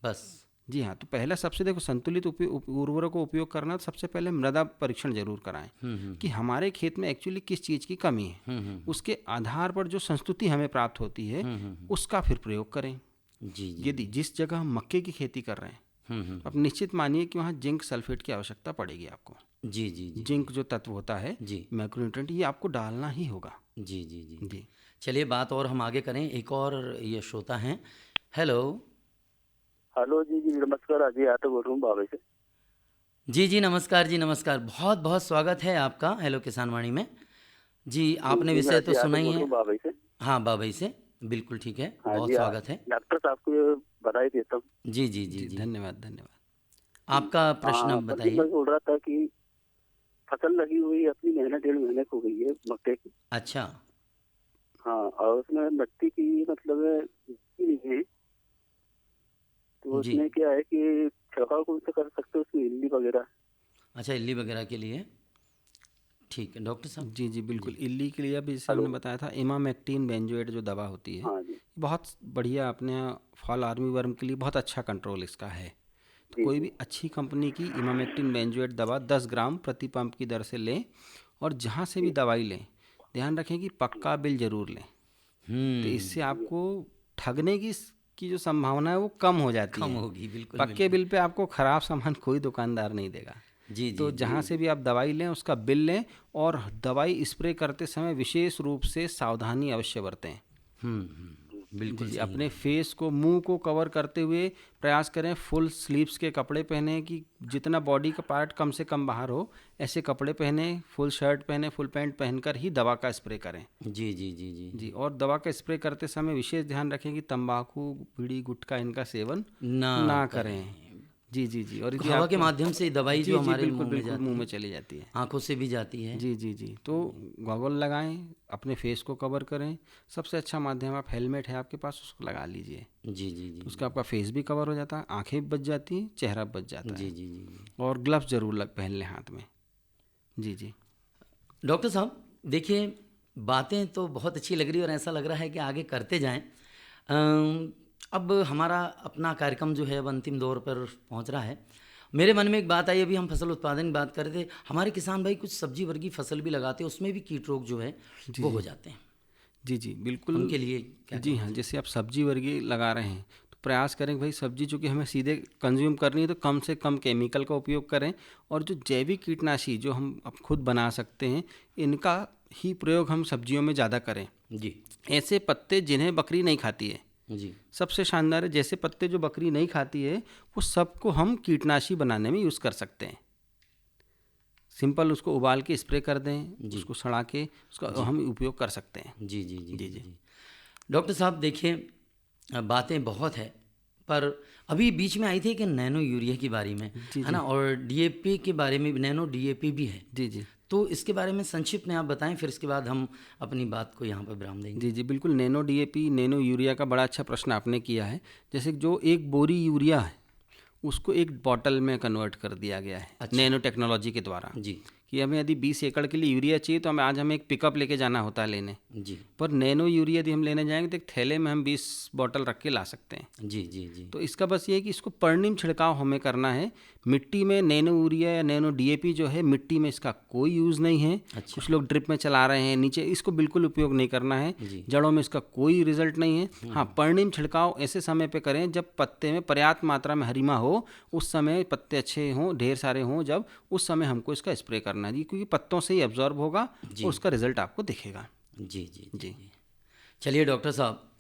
[SPEAKER 2] बस।
[SPEAKER 3] जी हाँ, तो पहला सबसे देखो संतुलित उर्वरक को उपयोग करना, तो सबसे पहले मृदा परीक्षण जरूर कराएं कि हमारे खेत में एक्चुअली किस चीज़ की कमी है। उसके आधार पर जो संस्तुति हमें प्राप्त होती है उसका फिर प्रयोग करें।
[SPEAKER 2] जी, जी,
[SPEAKER 3] यदि जिस जगह हम मक्के की खेती कर रहे हैं, अब निश्चित मानिए कि वहाँ जिंक सल्फेट की आवश्यकता पड़ेगी आपको।
[SPEAKER 2] जी, जी, जी,
[SPEAKER 3] जिंक जो तत्व होता है,
[SPEAKER 2] जी,
[SPEAKER 3] मैक्रोन्यूट्रिएंट, ये आपको डालना ही होगा।
[SPEAKER 2] जी, जी, जी,
[SPEAKER 3] जी,
[SPEAKER 2] चलिए बात और हम आगे करें। एक और ये श्रोता हैं। हेलो।
[SPEAKER 12] हेलो जी, जी नमस्कार। अजय यादव बोल रहा हूँ बाबे से।
[SPEAKER 2] जी, जी नमस्कार, जी नमस्कार, बहुत बहुत स्वागत है आपका हेलो किसान वाणी में। जी, आपने विषय तो सुना ही है।
[SPEAKER 12] बाबे से।
[SPEAKER 2] हाँ, बाबई से, बिल्कुल ठीक है,
[SPEAKER 12] हाँ
[SPEAKER 2] बहुत
[SPEAKER 12] जी,
[SPEAKER 2] स्वागत है।
[SPEAKER 12] डॉक्टर साहब को ये बधाई देता हूँ।
[SPEAKER 2] जी, जी, जी, जी,
[SPEAKER 3] धन्यवाद धन्यवाद।
[SPEAKER 2] आपका प्रश्न
[SPEAKER 12] हाँ,
[SPEAKER 2] बताइए।
[SPEAKER 12] मैं बोल रहा था कि फसल लगी हुई अपनी महीने 1.5 महीने को गई है मक्के की।
[SPEAKER 2] अच्छा।
[SPEAKER 12] हाँ, और उसमें मिट्टी की मतलब नहीं है, तो
[SPEAKER 2] जी।
[SPEAKER 12] उसमें क्या है कि छिड़काव कौन सा कर सकते हो उसमें, इल्ली वगैरह?
[SPEAKER 2] अच्छा, इल्ली वगैरह के लिए ठीक है डॉक्टर साहब।
[SPEAKER 3] जी जी बिल्कुल। इल्ली के लिए अभी जैसे हमने बताया था इमामेक्टिन बेंजोएट जो दवा होती है,
[SPEAKER 12] हाँ जी,
[SPEAKER 3] बहुत बढ़िया अपने फॉल आर्मी वर्म के लिए बहुत अच्छा कंट्रोल इसका है। तो कोई भी अच्छी कंपनी की इमामेक्टिन बेंजोएट दवा 10 ग्राम प्रति पंप की दर से लें, और जहाँ से भी दवाई लें ध्यान रखें कि पक्का बिल जरूर लें। तो इससे आपको ठगने की जो संभावना है वो कम हो जाती
[SPEAKER 2] कम
[SPEAKER 3] है।
[SPEAKER 2] होगी, बिल्कुल
[SPEAKER 3] पक्के बिल पे आपको ख़राब सामान कोई दुकानदार नहीं देगा।
[SPEAKER 2] जी, जी,
[SPEAKER 3] तो जहाँ से भी आप दवाई लें उसका बिल लें, और दवाई स्प्रे करते समय विशेष रूप से सावधानी अवश्य बरतें।
[SPEAKER 2] बिल्कुल
[SPEAKER 3] जी,
[SPEAKER 2] सही
[SPEAKER 3] अपने
[SPEAKER 2] है।
[SPEAKER 3] फेस को, मुंह को कवर करते हुए प्रयास करें फुल स्लीव्स के कपड़े पहने, कि जितना बॉडी का पार्ट कम से कम बाहर हो ऐसे कपड़े पहने, फुल शर्ट पहने, फुल पैंट पहनकर ही दवा का स्प्रे करें।
[SPEAKER 2] जी, जी, जी, जी,
[SPEAKER 3] जी, और दवा का स्प्रे करते समय विशेष ध्यान रखें कि तंबाकू, बीड़ी, गुटखा इनका सेवन ना करें। जी जी जी। और यदि
[SPEAKER 2] हवा के
[SPEAKER 3] आपको-
[SPEAKER 2] माध्यम से दवाई
[SPEAKER 3] जी
[SPEAKER 2] जो
[SPEAKER 3] जी
[SPEAKER 2] हमारे
[SPEAKER 3] बिल्कुल
[SPEAKER 2] मुंह में
[SPEAKER 3] बिल्कुल
[SPEAKER 2] जाती
[SPEAKER 3] मुंह
[SPEAKER 2] है,
[SPEAKER 3] में चली जाती है।
[SPEAKER 2] आंखों से भी जाती है।
[SPEAKER 3] जी जी जी। तो गॉगल लगाएं, अपने फेस को कवर करें। सबसे अच्छा माध्यम, आप हेलमेट है आपके पास उसको लगा लीजिए।
[SPEAKER 2] जी, जी, जी,
[SPEAKER 3] उसका आपका फेस भी कवर हो जाता है, आंखें भी बच जाती हैं, चेहरा बच जाता
[SPEAKER 2] जी,
[SPEAKER 3] है।
[SPEAKER 2] जी, जी, जी।
[SPEAKER 3] और ग्लव्स जरूर पहन लें हाथ में। जी जी।
[SPEAKER 2] डॉक्टर साहब देखिए, बातें तो बहुत अच्छी लग रही है और ऐसा लग रहा है कि आगे करते जाएं। अब हमारा अपना कार्यक्रम जो है अब अंतिम दौर पर पहुंच रहा है। मेरे मन में एक बात आई, अभी हम फसल उत्पादन की बात कर रहे थे, हमारे किसान भाई कुछ सब्जी वर्गी फसल भी लगाते हैं, उसमें भी कीट रोग जो है वो हो जाते हैं।
[SPEAKER 3] जी जी बिल्कुल।
[SPEAKER 2] उनके लिए क्या
[SPEAKER 3] जी हाँ, जैसे आप सब्जी वर्गीय लगा रहे हैं तो प्रयास करें कि भाई सब्जी चूँकि हमें सीधे कंज्यूम करनी है तो कम से कम केमिकल का उपयोग करें, और जो जैविक कीटनाशी जो हम अब खुद बना सकते हैं इनका ही प्रयोग हम सब्जियों में ज़्यादा करें।
[SPEAKER 2] जी
[SPEAKER 3] ऐसे पत्ते जिन्हें बकरी नहीं खाती है,
[SPEAKER 2] जी
[SPEAKER 3] सबसे शानदार है, जैसे पत्ते जो बकरी नहीं खाती है वो सबको हम कीटनाशी बनाने में यूज़ कर सकते हैं। सिंपल उसको उबाल के स्प्रे कर दें, उसको सड़ा के उसका हम उपयोग कर सकते हैं।
[SPEAKER 2] जी जी जी जी जी। डॉक्टर साहब देखिए, बातें बहुत है, पर अभी बीच में आई थी कि नैनो यूरिया के बारे में, है ना, और डीएपी के बारे में, नैनो डीएपी भी है।
[SPEAKER 3] जी जी।
[SPEAKER 2] तो इसके बारे में संक्षिप्त में आप बताएं, फिर इसके बाद हम अपनी बात को यहाँ पर विराम देंगे।
[SPEAKER 3] जी जी बिल्कुल। नैनो डीएपी, नैनो यूरिया का बड़ा अच्छा प्रश्न आपने किया है। जैसे जो एक बोरी यूरिया है उसको एक बॉटल में कन्वर्ट कर दिया गया है नैनो टेक्नोलॉजी के द्वारा।
[SPEAKER 2] जी।
[SPEAKER 3] कि हमें यदि 20 एकड़ के लिए यूरिया चाहिए तो हमें एक पिकअप लेके जाना होता है लेने।
[SPEAKER 2] जी।
[SPEAKER 3] पर नैनो यूरिया यदि हम लेने जाएंगे तो एक थैले में हम 20 बॉटल रख के ला सकते हैं।
[SPEAKER 2] जी जी जी।
[SPEAKER 3] तो इसका बस ये है कि इसको पर्णिम छिड़काव हमें करना है। मिट्टी में नैनो यूरिया या नैनो डीएपी जो है, मिट्टी में इसका कोई यूज़ नहीं है।
[SPEAKER 2] अच्छा।
[SPEAKER 3] कुछ लोग ड्रिप में चला रहे हैं नीचे, इसको बिल्कुल उपयोग नहीं करना है। जड़ों में इसका कोई रिजल्ट नहीं है। हाँ, पर्णिम छिड़काव ऐसे समय पे करें जब पत्ते में पर्याप्त मात्रा में हरिमा हो, उस समय पत्ते अच्छे हों, ढेर सारे हों, जब उस समय हमको इसका स्प्रे करना है, क्योंकि पत्तों से ही एब्जॉर्ब होगा और उसका रिजल्ट आपको दिखेगा।
[SPEAKER 2] जी जी जी। चलिए डॉक्टर साहब,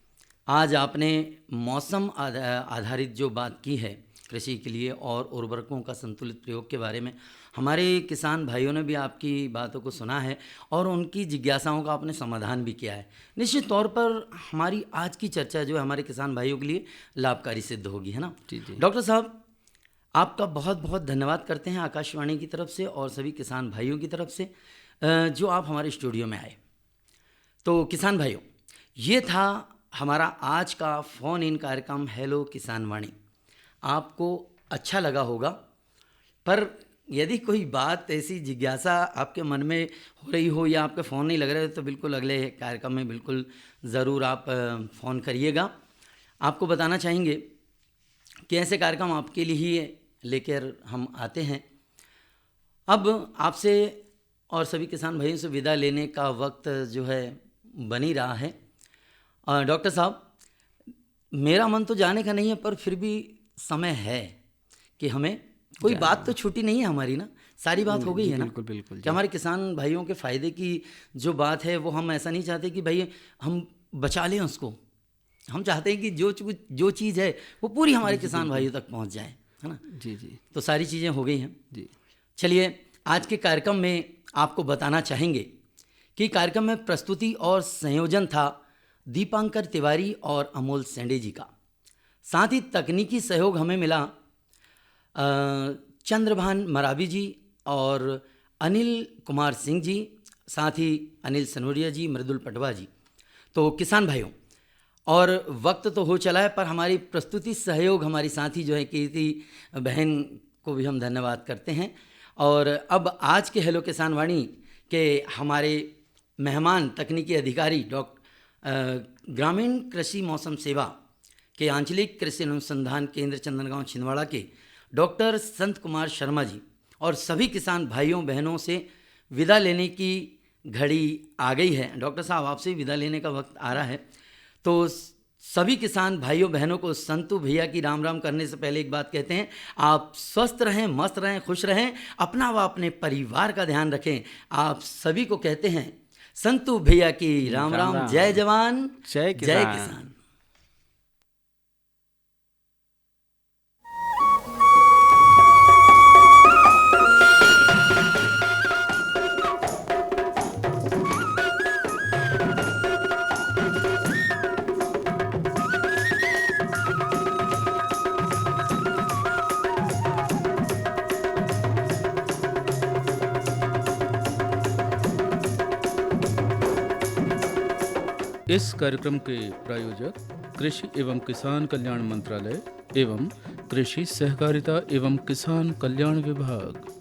[SPEAKER 2] आज आपने मौसम आधारित जो बात की है कृषि के लिए और उर्वरकों का संतुलित प्रयोग के बारे में हमारे किसान भाइयों ने भी आपकी बातों को सुना है और उनकी जिज्ञासाओं का आपने समाधान भी किया है। निश्चित तौर पर हमारी आज की चर्चा जो है हमारे किसान भाइयों के लिए लाभकारी सिद्ध होगी, है ना?
[SPEAKER 3] जी जी।
[SPEAKER 2] डॉक्टर साहब, आपका बहुत बहुत धन्यवाद करते हैं आकाशवाणी की तरफ से और सभी किसान भाइयों की तरफ से जो आप हमारे स्टूडियो में आए। तो किसान भाइयों, ये था हमारा आज का फ़ोन इन कार्यक्रम हेलो किसान वाणी। आपको अच्छा लगा होगा, पर यदि कोई बात ऐसी जिज्ञासा आपके मन में हो रही हो या आपके फ़ोन नहीं लग रहे तो बिल्कुल अगले कार्यक्रम में बिल्कुल ज़रूर आप फ़ोन करिएगा। आपको बताना चाहेंगे कि ऐसे कार्यक्रम आपके लिए ही लेकर हम आते हैं। अब आपसे और सभी किसान भाइयों से विदा लेने का वक्त जो है बन ही रहा है। डॉक्टर साहब, मेरा मन तो जाने का नहीं है, पर फिर भी समय है कि हमें कोई बात तो छूटी नहीं है हमारी ना, सारी बात हो गई है ना?
[SPEAKER 3] बिल्कुल बिल्कुल।
[SPEAKER 2] कि हमारे किसान भाइयों के फ़ायदे की जो बात है वो हम ऐसा नहीं चाहते कि भाई हम बचा लें उसको। हम चाहते हैं कि जो चीज़ है वो पूरी हमारे किसान भाइयों तक पहुंच जाए, है ना?
[SPEAKER 3] जी जी।
[SPEAKER 2] तो सारी चीज़ें हो गई हैं
[SPEAKER 3] जी।
[SPEAKER 2] चलिए, आज के कार्यक्रम में आपको बताना चाहेंगे कि कार्यक्रम में प्रस्तुति और संयोजन था दीपांकर तिवारी और अमोल सेंडे जी का। साथ ही तकनीकी सहयोग हमें मिला चंद्रभान मरावी जी और अनिल कुमार सिंह जी, साथ ही अनिल सनोरिया जी, मृदुल पटवा जी। तो किसान भाइयों, और वक्त तो हो चला है, पर हमारी प्रस्तुति सहयोग हमारी साथी जो है कीर्ति बहन को भी हम धन्यवाद करते हैं। और अब आज के हेलो किसान वाणी के हमारे मेहमान तकनीकी अधिकारी ग्रामीण कृषि मौसम सेवा के आंचलिक कृषि अनुसंधान केंद्र चंदनगांव छिंदवाड़ा के डॉक्टर संत कुमार शर्मा जी और सभी किसान भाइयों बहनों से विदा लेने की घड़ी आ गई है। डॉक्टर साहब, आपसे विदा लेने का वक्त आ रहा है, तो सभी किसान भाइयों बहनों को संतू भैया की राम राम करने से पहले एक बात कहते हैं, आप स्वस्थ रहें, मस्त रहें, खुश रहें, अपना व अपने परिवार का ध्यान रखें। आप सभी को कहते हैं संतू भैया की राम राम। जय जवान जय किसान।
[SPEAKER 1] इस कार्यक्रम के प्रायोजक कृषि एवं किसान कल्याण मंत्रालय एवं कृषि सहकारिता एवं किसान कल्याण विभाग।